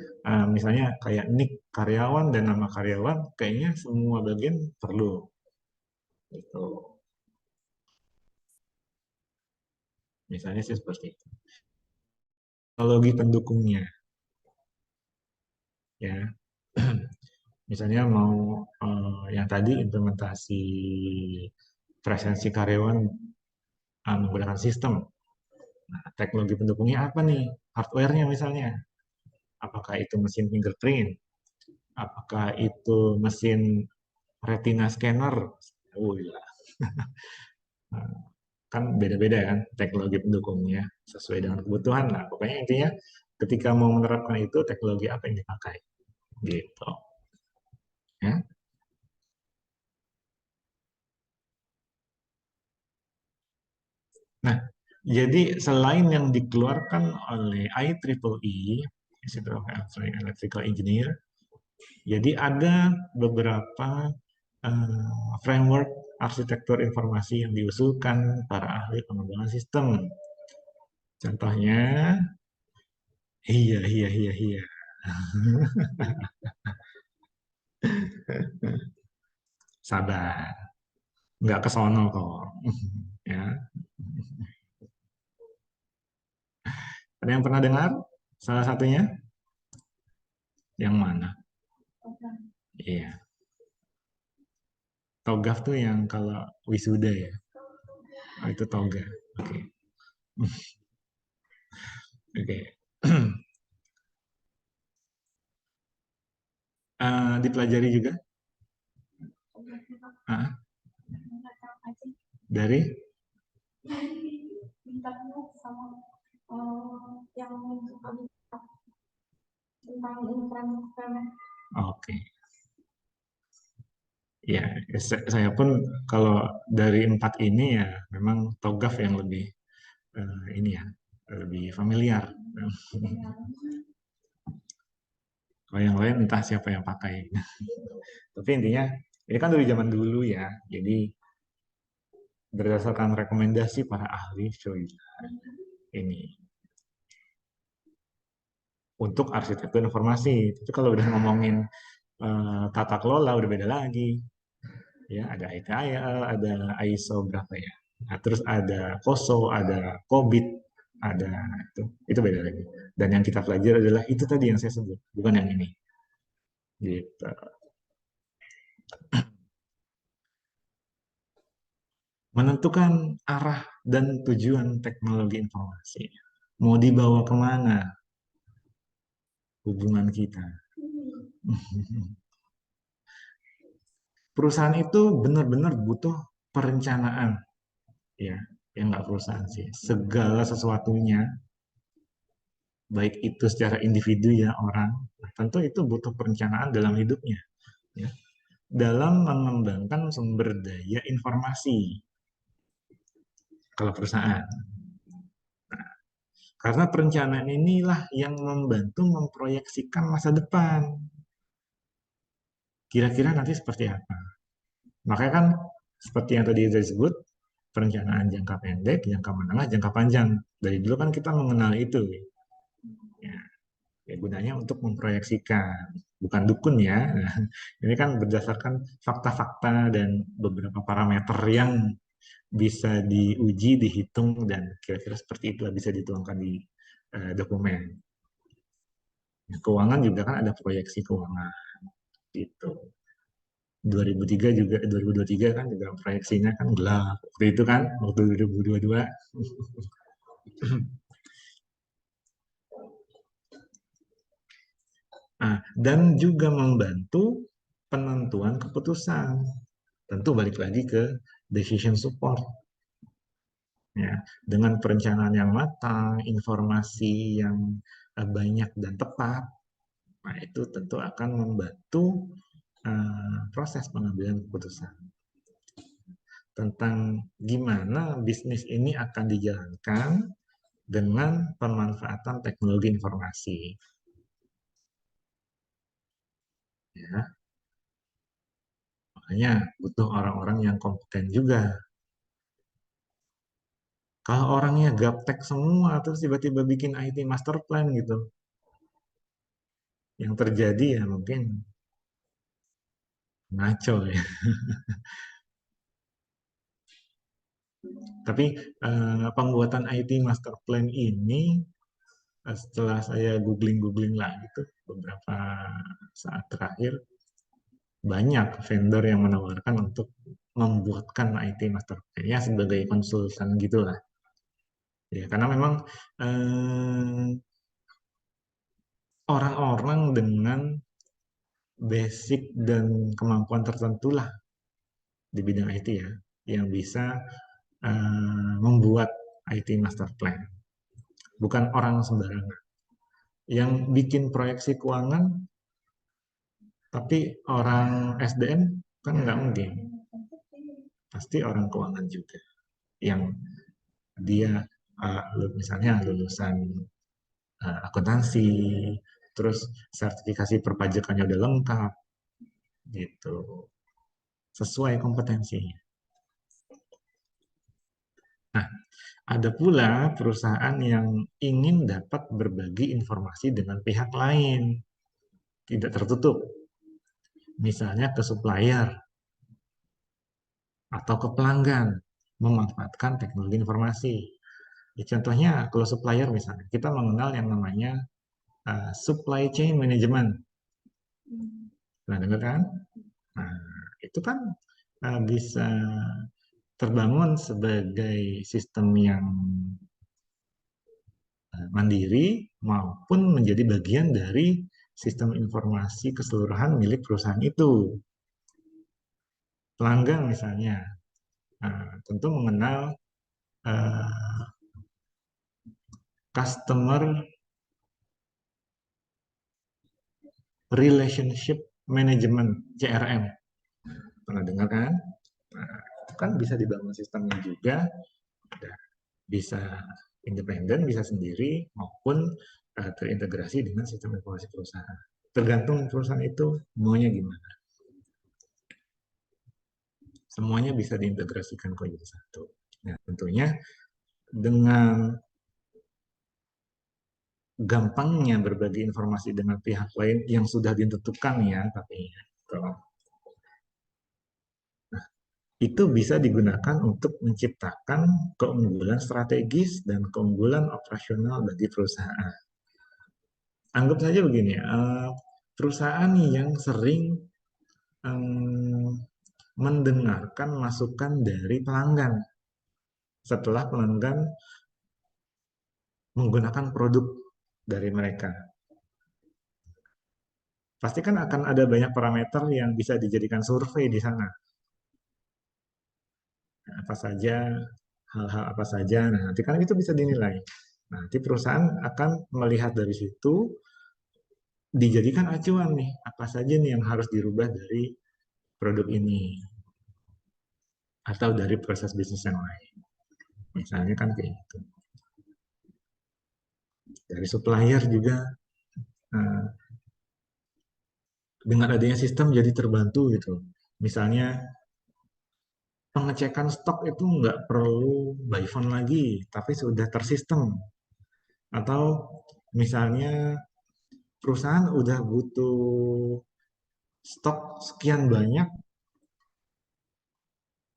misalnya kayak nick karyawan dan nama karyawan, kayaknya semua bagian perlu. Gitu. Misalnya sih seperti itu. Teknologi pendukungnya, ya. Misalnya mau yang tadi implementasi presensi karyawan menggunakan sistem. Nah, teknologi pendukungnya apa nih? Hardware-nya misalnya. Apakah itu mesin fingerprint? Apakah itu mesin retina scanner? Oh, iya. Nah, kan beda-beda kan teknologi pendukungnya sesuai dengan kebutuhan. Nah, pokoknya intinya ketika mau menerapkan itu teknologi apa yang dipakai gitu. Ya. Nah, jadi selain yang dikeluarkan oleh IEEE, Institute of Electrical Engineer, jadi ada beberapa framework arsitektur informasi yang diusulkan para ahli pengembangan sistem. Contohnya, iya, iya, iya, iya. Sabar, nggak ke sono kok. Ya, ada yang pernah dengar? Salah satunya yang mana? Iya, togaf tuh yang kalau wisuda ya. Oh, itu toga. Oke, oke. Dipelajari juga. Ah, dari yang tentang internet. oke. Ya, saya pun kalau dari empat ini ya memang togaf yang lebih ini ya, lebih familiar. Kalau yang lain entah siapa yang pakai. Tapi intinya ini kan dari zaman dulu ya. Jadi berdasarkan rekomendasi para ahli cuy, ini untuk arsitektur informasi. Tapi kalau udah ngomongin tata kelola udah beda lagi. Ya, ada ITIL, ada ISO berapa ya. Nah, terus ada COSO, ada COBIT, ada itu beda lagi. Dan yang kita pelajari adalah itu tadi yang saya sebut, bukan yang ini. Gitu. Menentukan arah dan tujuan teknologi informasi. Mau dibawa kemana hubungan kita. Perusahaan itu benar-benar butuh perencanaan. Ya, yang nggak perusahaan sih. Segala sesuatunya, baik itu secara individu ya orang, tentu itu butuh perencanaan dalam hidupnya. Ya. Dalam mengembangkan sumber daya informasi. Kalau perusahaan. Karena perencanaan inilah yang membantu memproyeksikan masa depan. Kira-kira nanti seperti apa. Makanya kan seperti yang tadi saya sebut, perencanaan jangka pendek, jangka menengah, jangka panjang. Dari dulu kan kita mengenal itu. Ya, ya gunanya untuk memproyeksikan, bukan dukun ya. Nah, ini kan berdasarkan fakta-fakta dan beberapa parameter yang bisa diuji, dihitung, dan kira-kira seperti itulah bisa dituangkan di dokumen. Keuangan juga kan ada proyeksi keuangan gitu. 2003 juga 2023 kan juga proyeksinya kan gelap waktu itu kan waktu 2022. Nah, dan juga membantu penentuan keputusan. Tentu balik lagi ke decision support. Ya, dengan perencanaan yang matang, informasi yang banyak dan tepat, nah itu tentu akan membantu proses pengambilan keputusan tentang gimana bisnis ini akan dijalankan dengan pemanfaatan teknologi informasi. Ya, makanya butuh orang-orang yang kompeten juga. Kalau orangnya gaptek semua, terus tiba-tiba bikin IT master plan gitu, yang terjadi ya mungkin ngaco ya. Tapi pembuatan IT master plan ini setelah saya googling-googling lagi tuh beberapa saat terakhir, banyak vendor yang menawarkan untuk membuatkan IT master plan ya sebagai konsultan gitulah. Ya, karena memang eh, orang-orang dengan basic dan kemampuan tertentu lah di bidang IT ya, yang bisa membuat IT master plan. Bukan orang sembarangan. Yang bikin proyeksi keuangan, tapi orang SDM kan nggak mungkin. Pasti orang keuangan juga. Yang dia misalnya lulusan akuntansi, terus sertifikasi perpajakannya udah lengkap, gitu. Sesuai kompetensinya. Nah, ada pula perusahaan yang ingin dapat berbagi informasi dengan pihak lain, tidak tertutup. Misalnya ke supplier, atau ke pelanggan memanfaatkan teknologi informasi. Ya, contohnya kalau supplier misalnya, kita mengenal yang namanya supply chain management. Nah, dengar kan? Nah, itu kan bisa terbangun sebagai sistem yang mandiri maupun menjadi bagian dari sistem informasi keseluruhan milik perusahaan itu. Pelanggan misalnya, tentu mengenal uh, customer relationship management (CRM). Pernah dengar kan? Nah, itu kan bisa dibangun sistemnya juga, bisa independen, bisa sendiri, maupun terintegrasi dengan sistem informasi perusahaan. Tergantung perusahaan itu maunya gimana. Semuanya bisa diintegrasikan ke jadi satu. Nah, tentunya dengan gampangnya berbagi informasi dengan pihak lain yang sudah ditentukan ya, tapi itu bisa digunakan untuk menciptakan keunggulan strategis dan keunggulan operasional bagi perusahaan. Anggap saja begini, perusahaan yang sering mendengarkan masukan dari pelanggan setelah pelanggan menggunakan produk dari mereka. Pasti kan akan ada banyak parameter yang bisa dijadikan survei di sana. Apa saja, hal-hal apa saja, nah nanti kan itu bisa dinilai. Nanti perusahaan akan melihat dari situ, dijadikan acuan nih, apa saja nih yang harus dirubah dari produk ini, atau dari proses bisnis yang lain. Misalnya kan kayak gitu. Dari supplier juga, dengan adanya sistem jadi terbantu gitu. Misalnya pengecekan stok itu nggak perlu by phone lagi, tapi sudah tersistem. Atau misalnya perusahaan udah butuh stok sekian banyak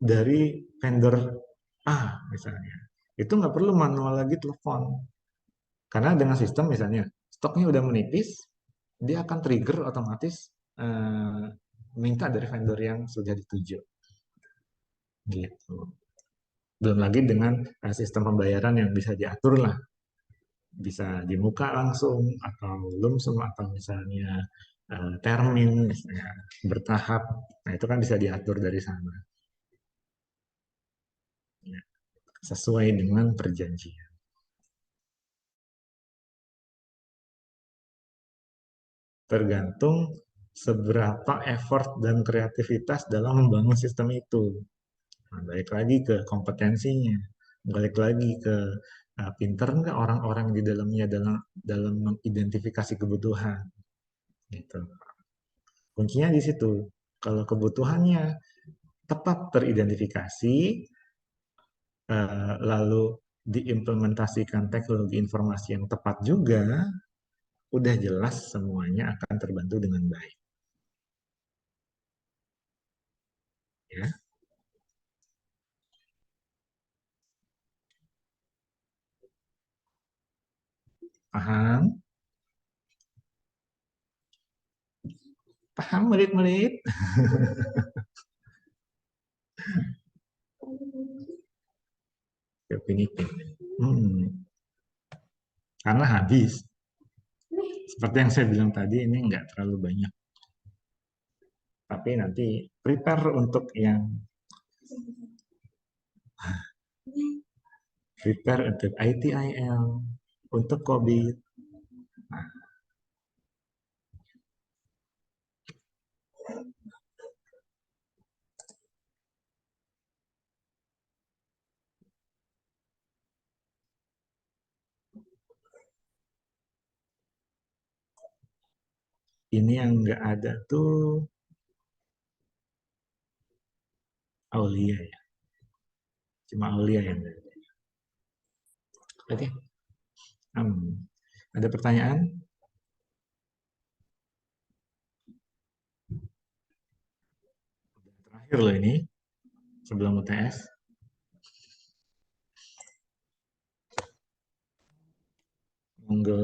dari vendor A misalnya. Itu nggak perlu manual lagi telepon. Karena dengan sistem misalnya stoknya udah menipis, dia akan trigger otomatis minta dari vendor yang sudah dituju. Gitu. Belum lagi dengan sistem pembayaran yang bisa diatur lah. Bisa di muka langsung, atau lumsum, atau misalnya termin, misalnya bertahap. Nah, itu kan bisa diatur dari sana. Ya, sesuai dengan perjanjian. Tergantung seberapa effort dan kreativitas dalam membangun sistem itu. Nah, balik lagi ke kompetensinya, balik lagi ke pinter nggak orang-orang di dalamnya dalam mengidentifikasi kebutuhan. Gitu. Kuncinya di situ. Kalau kebutuhannya tepat teridentifikasi, lalu diimplementasikan teknologi informasi yang tepat juga, udah jelas semuanya akan terbantu dengan baik. Ya, paham? Paham melit-melit? Definitif. Karena habis. Seperti yang saya bilang tadi, ini nggak terlalu banyak. Tapi nanti prepare untuk yang prepare untuk ITIL, untuk COVID. Nah, ini yang nggak ada tuh Aulia ya. Cuma Aulia yang nggak ada. Oke. Ada pertanyaan? Terakhir loh ini. sebelum UTS. Monggo,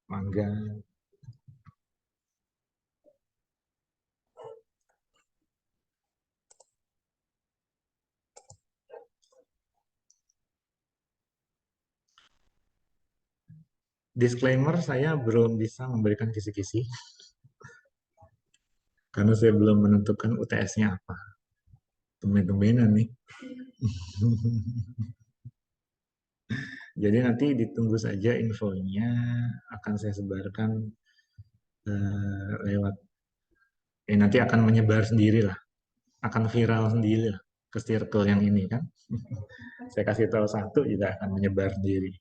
mangga. Disclaimer, saya belum bisa memberikan kisi-kisi karena saya belum menentukan UTS-nya apa. Tumben-tumbenan nih. Jadi nanti ditunggu saja infonya, akan saya sebarkan lewat, nanti akan menyebar sendiri lah, akan viral sendiri lah ke circle yang ini kan. Saya kasih tahu satu juga akan menyebar sendiri.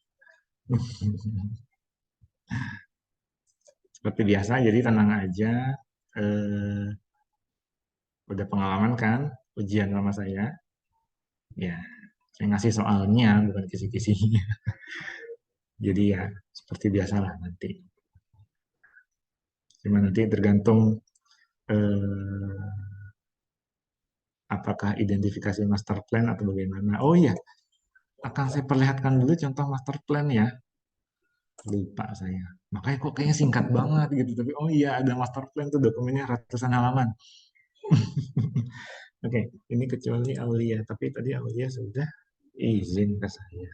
Seperti biasa, jadi tenang aja. Udah pengalaman kan ujian sama saya? Ya, saya ngasih soalnya, bukan kisi-kisinya. Jadi ya, seperti biasalah nanti. Cuma nanti tergantung eh, apakah identifikasi master plan atau bagaimana. Oh iya, akan saya perlihatkan dulu contoh master plan ya. Lupa saya. Makanya kok kayaknya singkat banget gitu. Tapi oh iya, ada master plan tuh dokumennya ratusan halaman. Oke, ini kecuali Aulia. Tapi tadi Aulia sudah izin ke saya.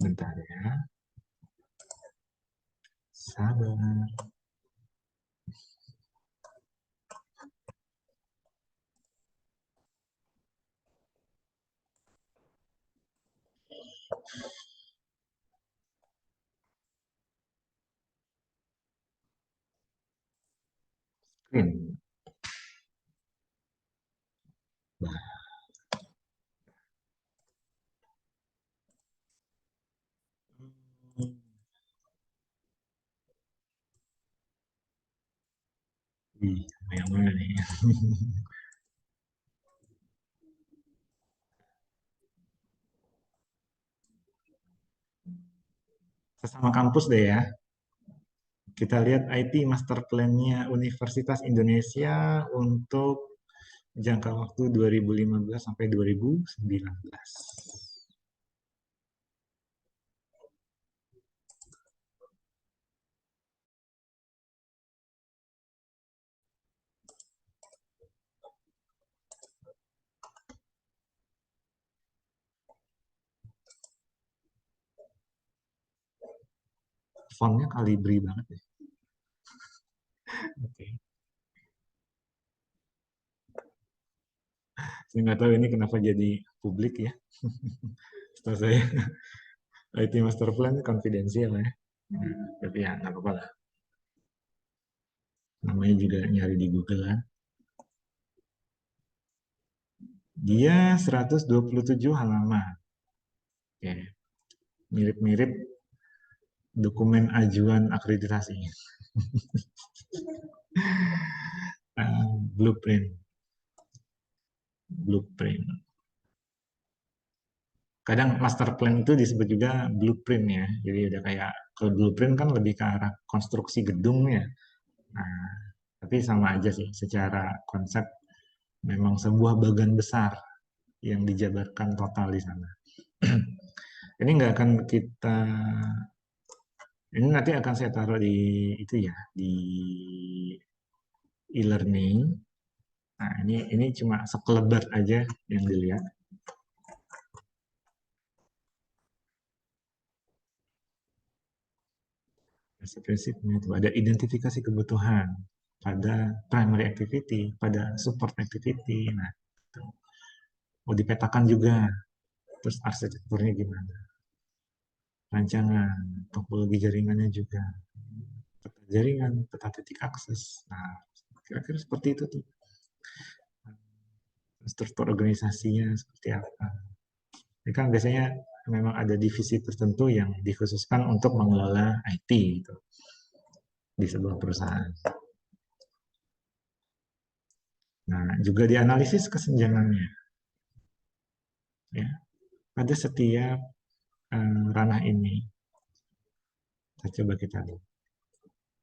Bentar ya. Sabar. Screen. Bah. Wih, yang mana nih? Sesama kampus deh ya. Kita lihat IT Master Plan-nya Universitas Indonesia untuk jangka waktu 2015 sampai 2019. Fontnya Calibri banget ya. Oke. Saya nggak tahu ini kenapa jadi publik ya. Setelah saya IT Master Plan konfidensial ya. Tapi ya nggak apa-apa lah. Namanya juga nyari di Google kan. Dia 127 halaman. Oke. Mirip-mirip dokumen ajuan akreditasi. Blueprint. Blueprint. Kadang master plan itu disebut juga blueprint ya. Jadi udah kayak, kalau blueprint kan lebih ke arah konstruksi gedung ya. Nah, tapi sama aja sih, secara konsep memang sebuah bagian besar yang dijabarkan total di sana. Ini nggak akan kita, ini nanti akan saya taruh di itu ya, di e-learning. Nah, ini cuma sekelebat aja yang dilihat. Prinsip-prinsipnya itu ada identifikasi kebutuhan pada primary activity, pada support activity. Nah, itu. Mau dipetakan juga, terus arsitekturnya gimana, rancangan, topologi jaringannya juga, peta jaringan, peta titik akses. Nah, kira-kira seperti itu tuh. Struktur organisasinya seperti apa. Ini kan biasanya memang ada divisi tertentu yang dikhususkan untuk mengelola IT gitu, di sebuah perusahaan. juga dianalisis kesenjangannya ya pada setiap ranah ini. Kita lihat.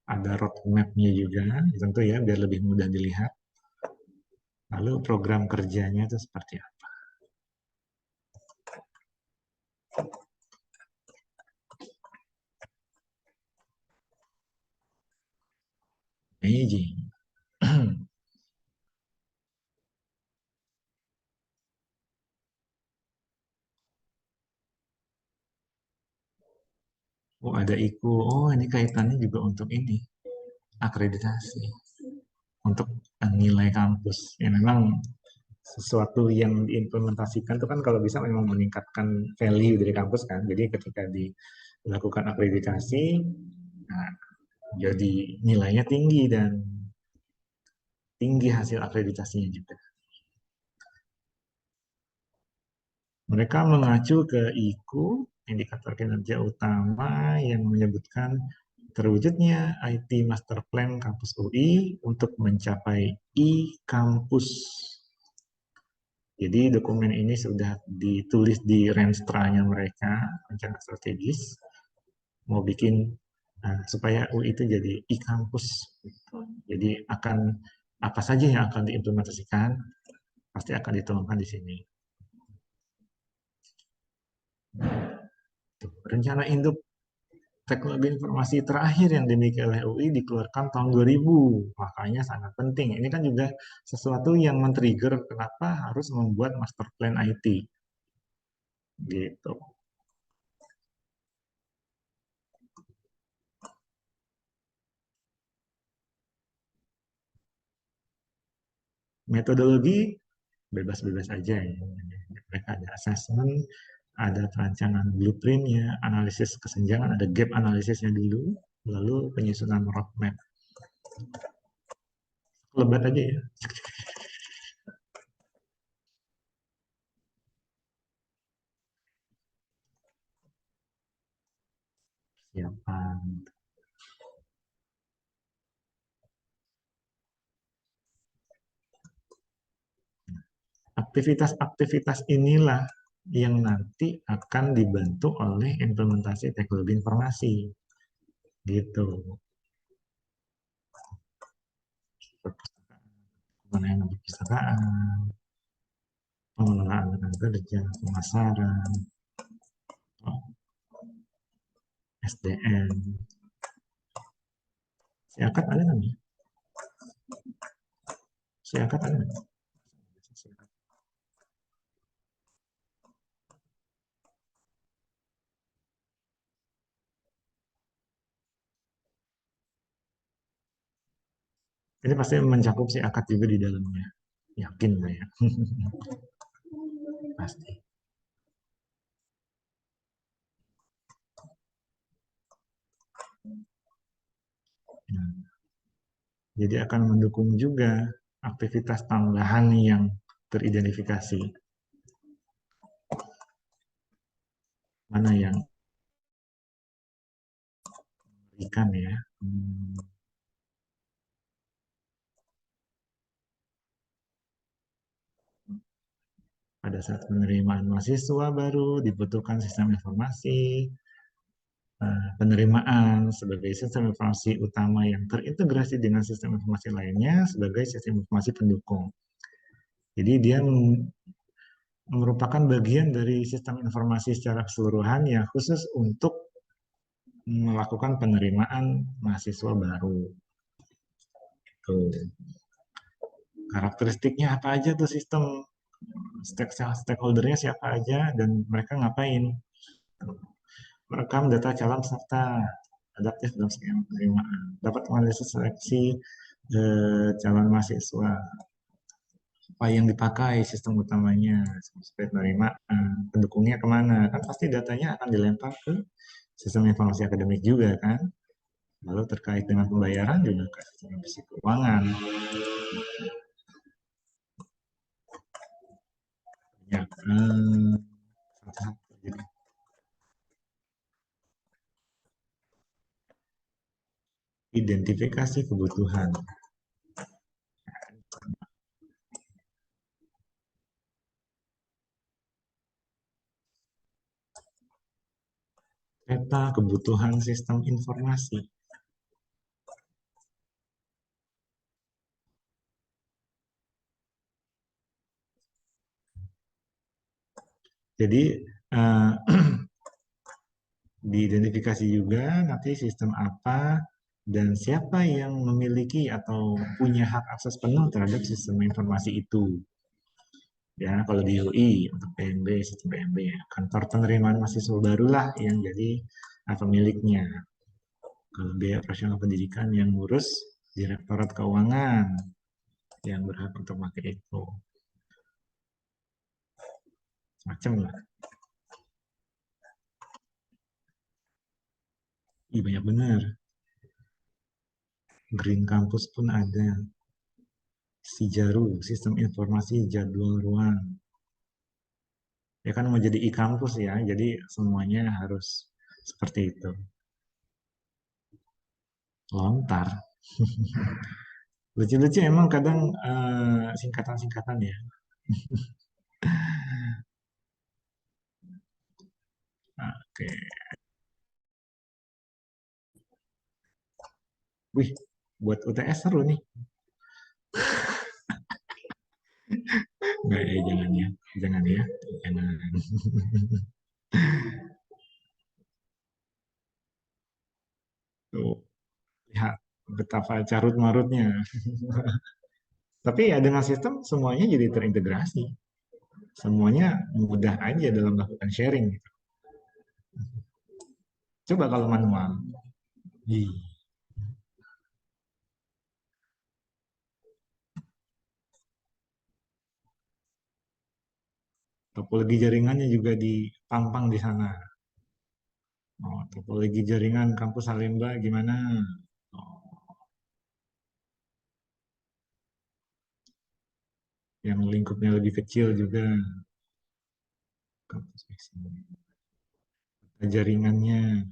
Ada roadmap-nya juga, tentu ya, biar lebih mudah dilihat. Lalu program kerjanya itu seperti apa? Managing. Oh, ada IKU. Oh, ini kaitannya juga untuk ini, akreditasi. Untuk nilai kampus. Ya, memang sesuatu yang diimplementasikan itu kan kalau bisa memang meningkatkan value dari kampus kan. Jadi ketika dilakukan akreditasi, nah, jadi nilainya tinggi dan tinggi hasil akreditasinya juga. Mereka mengacu ke IKU, indikator kinerja utama yang menyebutkan terwujudnya IT Master Plan Kampus UI untuk mencapai e-kampus. Jadi dokumen ini sudah ditulis di Renstra-nya mereka, rencana strategis, mau bikin supaya UI itu jadi e-kampus. Jadi akan apa saja yang akan diimplementasikan pasti akan dituangkan di sini. Rencana induk teknologi informasi terakhir yang dimiliki oleh UI dikeluarkan tahun 2000. Makanya sangat penting. Ini kan juga sesuatu yang men-trigger kenapa harus membuat master plan IT. Gitu. Metodologi bebas-bebas aja ya. Mereka ada assessment, ada perancangan blueprintnya, analisis kesenjangan, ada gap analisisnya dulu, lalu penyusunan roadmap. Lebat aja ya. Siapkan. Aktivitas-aktivitas inilah yang nanti akan dibantu oleh implementasi teknologi informasi. Gitu. Pengenalan perpustakaan, pengelolaan tenaga kerja, pemasaran, SDM. Siakat ada nggak nih? Siakat ada nggak? Ini pasti mencakup si akad juga di dalamnya. Yakin nggak ya? Pasti. Nah, jadi akan mendukung juga aktivitas tambahan yang teridentifikasi. Mana yang ikan ya? Pada saat penerimaan mahasiswa baru dibutuhkan sistem informasi, penerimaan sebagai sistem informasi utama yang terintegrasi dengan sistem informasi lainnya sebagai sistem informasi pendukung. Jadi dia merupakan bagian dari sistem informasi secara keseluruhan yang khusus untuk melakukan penerimaan mahasiswa baru. Tuh. Karakteristiknya apa aja tuh sistem, stakeholdernya siapa aja dan mereka ngapain. Merekam data calon peserta adaptif dalam skema penerimaan, dapat analisis seleksi calon mahasiswa, apa yang dipakai sistem utamanya, seperti penerimaan, pendukungnya kemana, kan pasti datanya akan dilempar ke sistem informasi akademik juga kan, lalu terkait dengan pembayaran juga ke sistem informasi keuangan. Ya, identifikasi kebutuhan. peta kebutuhan sistem informasi. Jadi diidentifikasi juga nanti sistem apa dan siapa yang memiliki atau punya hak akses penuh terhadap sistem informasi itu. Ya, kalau di UI untuk PMB, sistem PMB, ya, kantor penerimaan mahasiswa barulah yang jadi pemiliknya. Kalau biaya operasional pendidikan yang ngurus Direktorat Keuangan yang berhak untuk pakai itu. Macam lah. Ih, banyak benar. Green Campus pun ada. Sijaru, Sistem Informasi Jadwal Ruang. Ya kan mau jadi e-kampus ya, jadi semuanya harus seperti itu. Lontar. Lucu-lucu emang kadang singkatan-singkatan ya. Oke. Wih, buat UTS seru nih. Nggak, jangan ya. Jangan ya. Jangan. Tuh, lihat betapa carut marutnya. Tapi ya dengan sistem semuanya jadi terintegrasi. Semuanya mudah aja dalam melakukan sharing gitu. Coba kalau manual. Ih, topologi jaringannya juga dipampang di sana. Oh, topologi jaringan kampus Salemba gimana? Oh, yang lingkupnya lebih kecil juga kampus biasanya. Jaringannya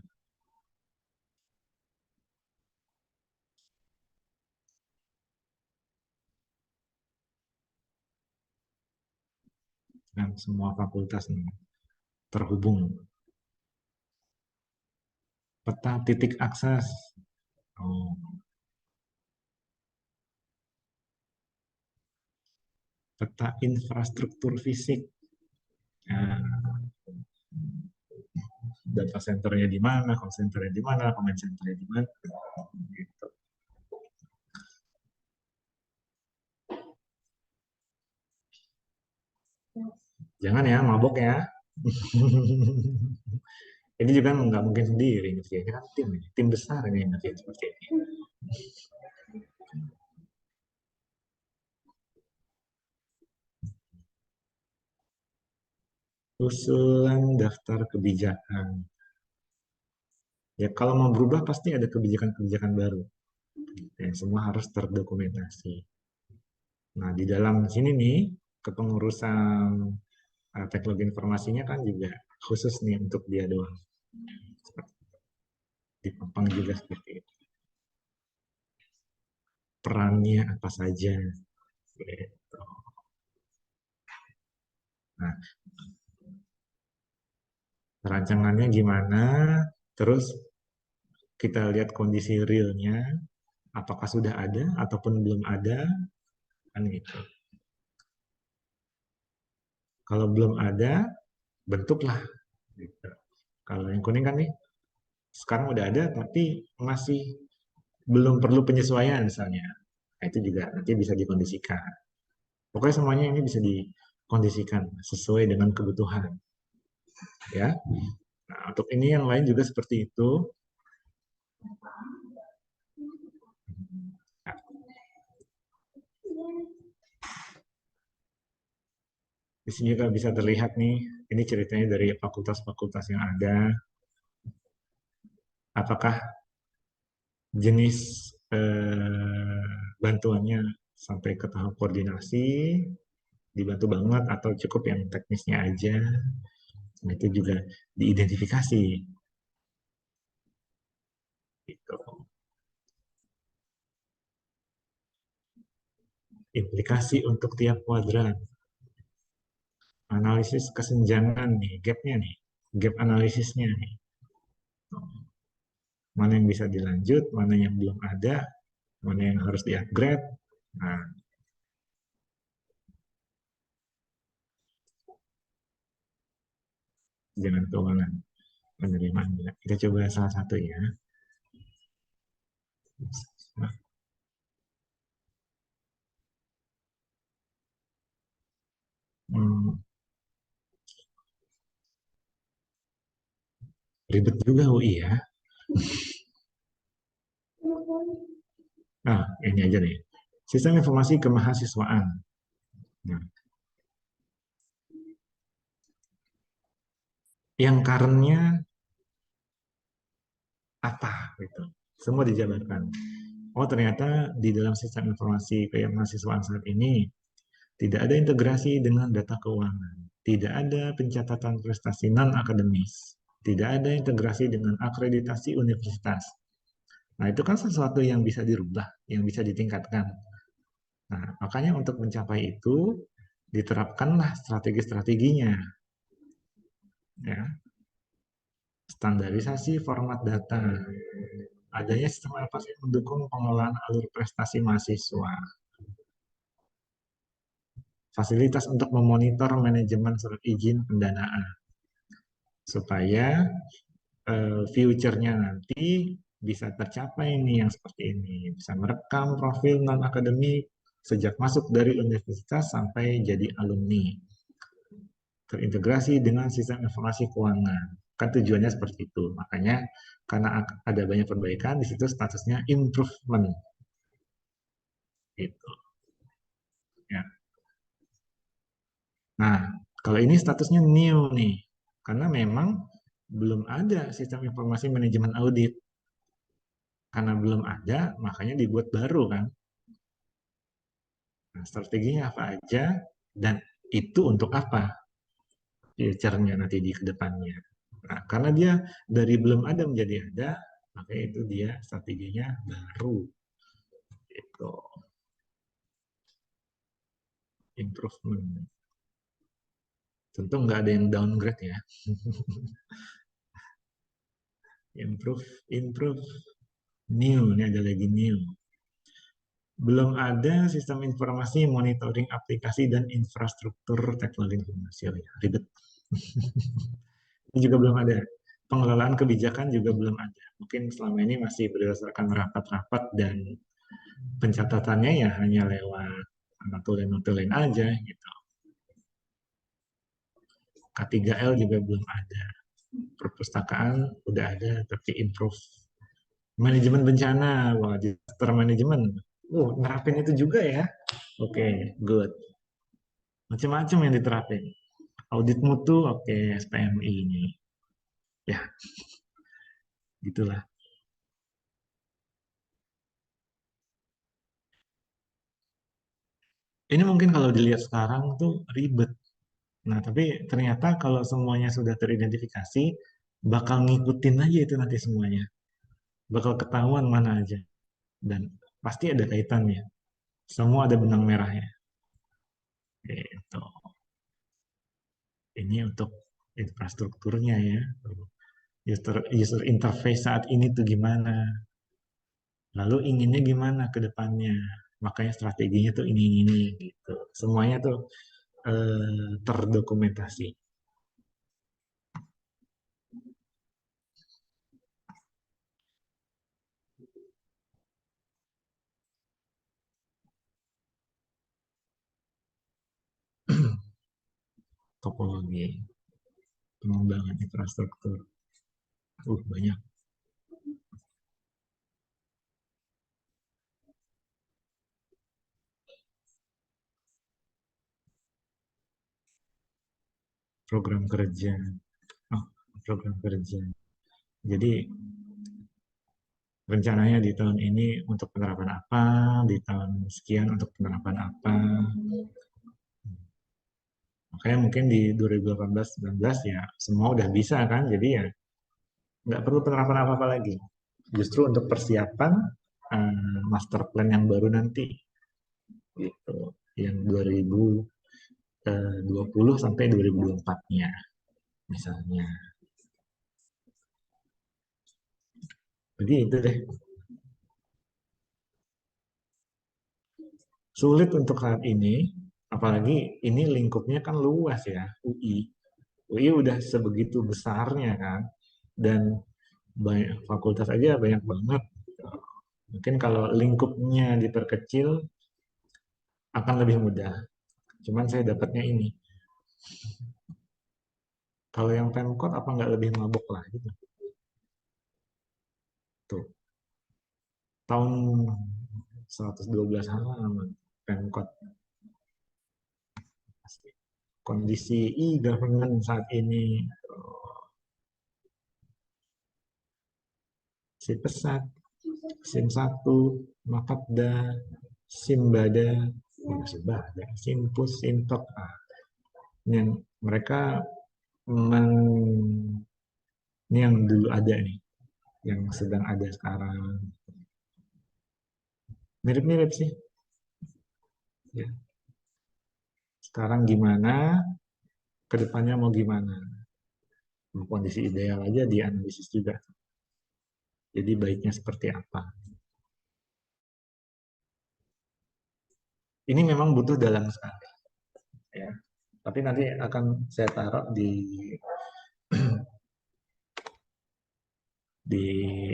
dan semua fakultas nih, terhubung. Peta titik akses. Oh, peta infrastruktur fisik. Nah, data centernya di mana, call centernya di mana, comment centernya di mana. Gitu. Jangan ya, mabok ya. Ini juga nggak mungkin sendiri ngerjainnya kan tim besar ini yang ngerjain seperti ini. Usulan daftar kebijakan. Ya kalau mau berubah pasti ada kebijakan-kebijakan baru. Ya, semua harus terdokumentasi. Nah di dalam sini nih kepengurusan teknologi informasinya kan juga khusus nih untuk dia doang. Dipampang juga seperti itu. Perannya apa saja. Gitu. Nah, rancangannya gimana, terus kita lihat kondisi realnya, apakah sudah ada ataupun belum ada, kan gitu. Kalau belum ada, bentuklah. Gitu. Kalau yang kuning kan nih, sekarang udah ada, tapi masih belum perlu penyesuaian misalnya. Nah, itu juga nanti bisa dikondisikan. Pokoknya semuanya ini bisa dikondisikan sesuai dengan kebutuhan. Ya. Nah, untuk ini yang lain juga seperti itu. Nah, di sini juga bisa terlihat nih, ini ceritanya dari fakultas-fakultas yang ada. Apakah jenis bantuannya sampai ke tahap koordinasi, dibantu banget atau cukup yang teknisnya aja. Nah, itu juga diidentifikasi. Gitu. Implikasi untuk tiap kuadran. Analisis kesenjangan nih, gapnya nih, gap analisisnya nih. mana yang bisa dilanjut, mana yang belum ada, mana yang harus di-upgrade. Nah, jangan keuangan penerimaan. Kita coba salah satu ya. Nah, hmm, ribet juga UI ya. Nah, ini aja nih. Sistem informasi kemahasiswaan. Nah, yang karennya apa gitu. Semua dijabarkan. Oh, ternyata di dalam sistem informasi kemahasiswaan saat ini tidak ada integrasi dengan data keuangan. Tidak ada pencatatan prestasi non-akademis. Tidak ada integrasi dengan akreditasi universitas. Nah, itu kan sesuatu yang bisa dirubah, yang bisa ditingkatkan. Nah, makanya untuk mencapai itu, diterapkanlah strategi-strateginya. Ya. Standarisasi format data. Adanya sistem inovasi yang mendukung pengelolaan alur prestasi mahasiswa. Fasilitas untuk memonitor manajemen surat izin pendanaan. Supaya future-nya nanti bisa tercapai nih yang seperti ini. Bisa merekam profil non-akademik sejak masuk dari universitas sampai jadi alumni. Terintegrasi dengan sistem informasi keuangan. Kan tujuannya seperti itu. Makanya karena ada banyak perbaikan, di situ statusnya improvement. Gitu. Ya. Nah, kalau ini statusnya new nih. Karena memang belum ada sistem informasi manajemen audit. Karena belum ada, makanya dibuat baru kan. Nah, strateginya apa aja, dan itu untuk apa future-nya nanti di kedepannya. Nah, karena dia dari belum ada menjadi ada, makanya itu dia strateginya baru. Itu improvement. Tentu nggak ada yang downgrade ya. Improve, improve, new. Ini ada lagi new. Belum ada sistem informasi monitoring aplikasi dan infrastruktur teknologi informasi. Oh, ya, ribet. Ini juga belum ada. Pengelolaan kebijakan juga belum ada. Mungkin selama ini masih berdasarkan rapat-rapat dan pencatatannya ya hanya lewat notulen-notulen aja gitu. K3L juga belum ada. Perpustakaan udah ada, tapi improve. Manajemen bencana, wah, disaster manajemen. Nerapin itu juga ya. Oke, good. Macam-macam yang diterapin. Audit mutu, oke, SPMI ini. Ya, gitulah. Ini mungkin kalau dilihat sekarang tuh ribet. Nah, tapi ternyata kalau semuanya sudah teridentifikasi, bakal ngikutin aja itu nanti semuanya. Bakal ketahuan mana aja. Dan pasti ada kaitannya. Semua ada benang merahnya. Gitu. Ini untuk infrastrukturnya ya. User interface saat ini tuh gimana. Lalu inginnya gimana ke depannya. Makanya strateginya tuh ini gitu. Semuanya tuh terdokumentasi. Topologi, pengembangan infrastruktur. Banyak. Program kerja. Oh, program kerja. Jadi rencananya di tahun ini untuk penerapan apa, di tahun sekian untuk penerapan apa. Makanya mungkin di 2018-19 ya semua udah bisa kan, jadi ya nggak perlu penerapan apa-apa lagi. Justru untuk persiapan master plan yang baru nanti, gitu, yang 2020 sampai 2024-nya misalnya. Jadi itu deh. Sulit untuk saat ini, apalagi ini lingkupnya kan luas ya, UI. UI udah sebegitu besarnya kan, dan banyak fakultas aja banyak banget. Mungkin kalau lingkupnya diperkecil akan lebih mudah. Cuman saya dapatnya ini. Kalau yang Pemkot apa nggak lebih mabok lah gitu. Tuh, tahun 112 halaman Pemkot. Kondisi e-government saat ini, si pesat, SIM 1, Mapatda, Simbada, Simbada, Simpus, Sintok. Nah, yang mereka men, ini yang dulu ada nih, yang sedang ada sekarang. Mirip-mirip sih. Ya. Sekarang gimana, kedepannya mau gimana. Kondisi ideal aja dianalisis juga. Jadi baiknya seperti apa. Ini memang butuh dalam sekali. Ya. Tapi nanti akan saya taruh di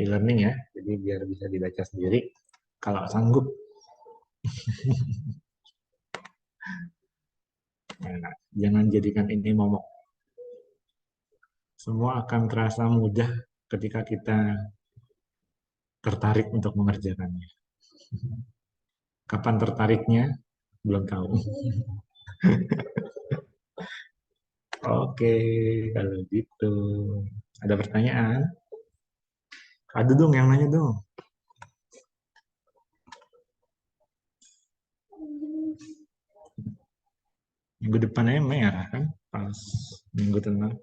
e-learning ya. Jadi biar bisa dibaca sendiri. Kalau sanggup. Nah, jangan jadikan ini momok. Semua akan terasa mudah ketika kita tertarik untuk mengerjakannya. Kapan tertariknya? Belum tahu. Oke, kalau gitu. Ada pertanyaan? Ada dong yang nanya dong. Minggu depannya merah kan? Pas minggu tenang.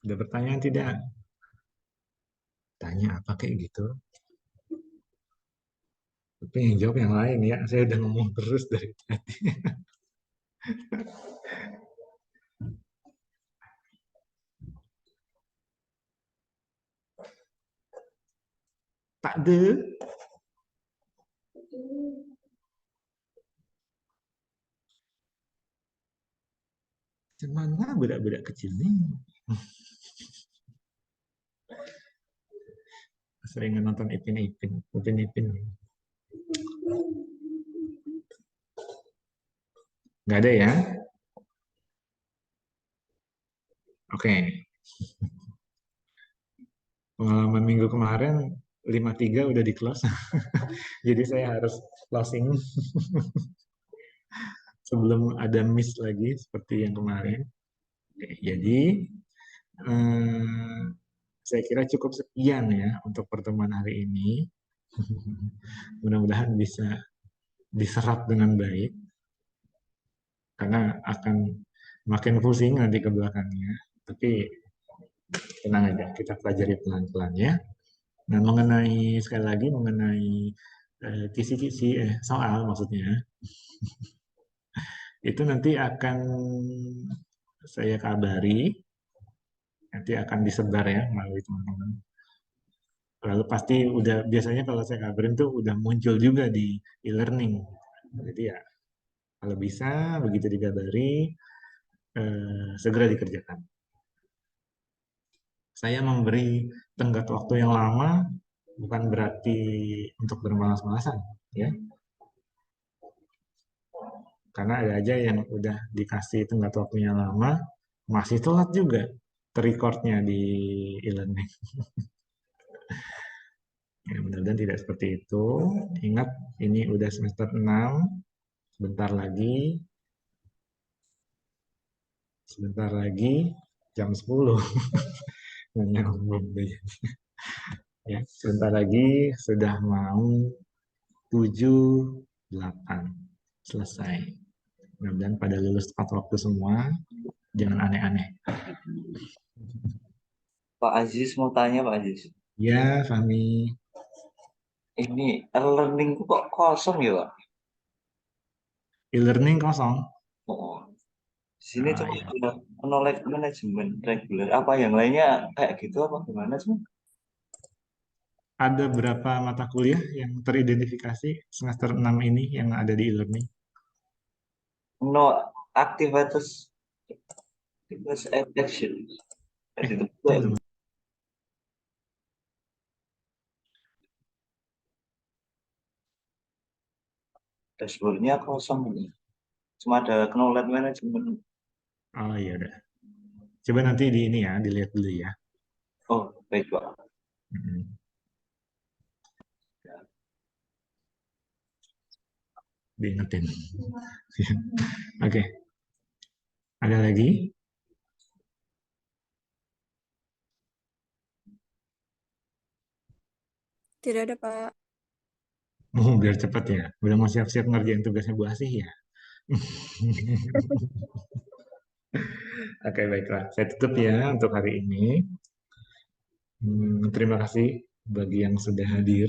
Ada pertanyaan tidak? Tanya apa kayak gitu? Tapi yang jawab yang lain ya. Saya udah ngomong terus dari tadi. Tak de. Cuman budak-budak kecil nih. Sering nonton Ipin-Ipin. Ipin-Ipin. Nggak ada ya? Oke. Pengalaman minggu kemarin 5-3 udah di close. Jadi saya harus closing sebelum ada miss lagi seperti yang kemarin. Oke, jadi eh, saya kira cukup sekian ya untuk pertemuan hari ini. Mudah-mudahan bisa diserap dengan baik karena akan makin pusing nanti ke belakangnya. Tapi tenang aja, kita pelajari pelan-pelan ya. Nah, mengenai sekali lagi mengenai kisi-kisi soal maksudnya itu nanti akan saya kabari, nanti akan disebar ya melalui teman-teman. Lalu pasti udah biasanya kalau saya kabarin tuh udah muncul juga di e-learning. Jadi ya kalau bisa begitu dikabari segera dikerjakan. Saya memberi tenggat waktu yang lama bukan berarti untuk bermalas-malasan, ya. Karena ada aja yang udah dikasih tenggat waktunya lama, masih telat juga terrecordnya di e-learning. Ya, mudah-mudahan tidak seperti itu. Ingat, ini udah semester 6, sebentar lagi jam 10. Nggak nyambung deh. Ya, sebentar lagi sudah mau 7-8 selesai. Mudah-mudahan pada lulus tepat waktu semua, jangan aneh-aneh. Pak Aziz mau tanya Pak Aziz. Ya, Fahmi. Ini e-learning kok kosong ya Pak? E-learning kosong. Oh, Di sini Ah, cuma ya. ada knowledge management reguler. Apa yang lainnya kayak gitu apa gimana sih? Ada berapa mata kuliah yang teridentifikasi semester 6 ini yang ada di e-learning? No activities action. Itu Tunggu. dashboardnya kosong ini. Cuma ada knowledge management. Oh iya udah. Coba nanti di ini ya, dilihat dulu ya. Oh, baik Pak. Mm-mm. Diingetin. Oke, ada lagi? Tidak ada, Pak. Oh, biar cepat ya. Udah mau siap-siap ngerjain tugasnya Bu Asih ya. Oke, baiklah. Saya tutup ya untuk hari ini. Terima kasih bagi yang sudah hadir.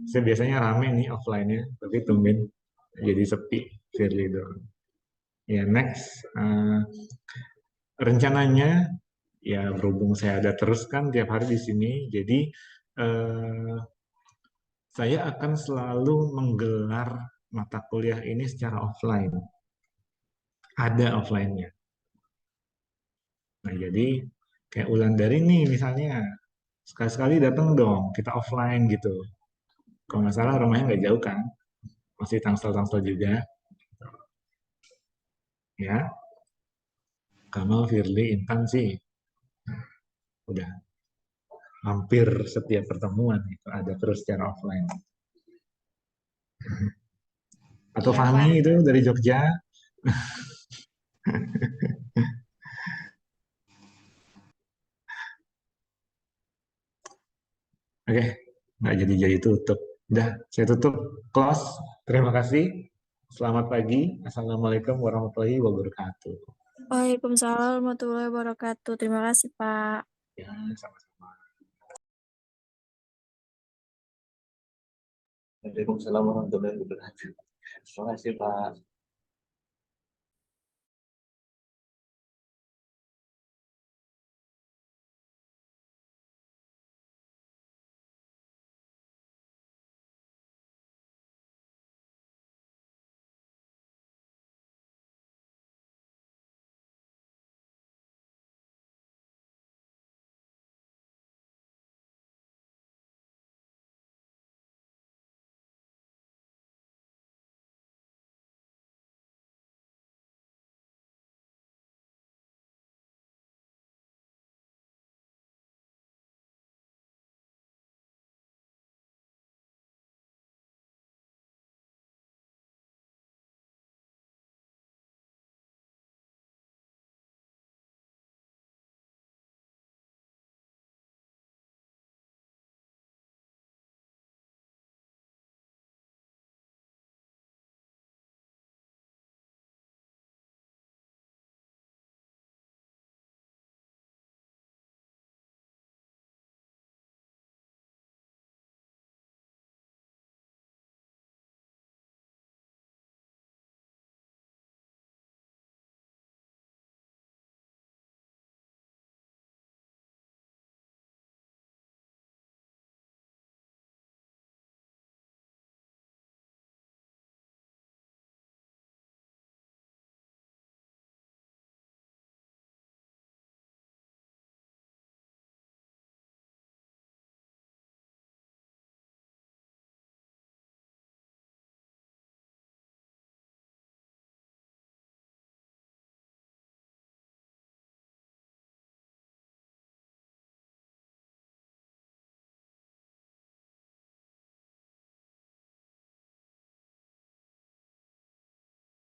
Saya biasanya rame nih offline-nya, tapi tumben jadi sepi Firly doang. Ya, next. Rencananya, ya berhubung saya ada terus kan tiap hari di sini, jadi eh, saya akan selalu menggelar mata kuliah ini secara offline. Ada offline-nya. Nah, jadi kayak Wulandari nih misalnya, sekali-sekali datang dong, kita offline gitu. Kalau nggak salah rumahnya nggak jauh kan, masih Tangsel-Tangsel juga, ya. Kamal, Firly, Intan sih udah hampir setiap pertemuan itu ada terus secara offline. Atau Iya, Fahmi Pak. itu dari Jogja, oke, nggak jadi tutup. Udah, saya tutup, close. Terima kasih. Selamat pagi. Assalamualaikum warahmatullahi wabarakatuh. Waalaikumsalam warahmatullahi wabarakatuh. Terima kasih, Pak. Ya, sama-sama. Waalaikumsalam warahmatullahi wabarakatuh. Terima kasih Pak.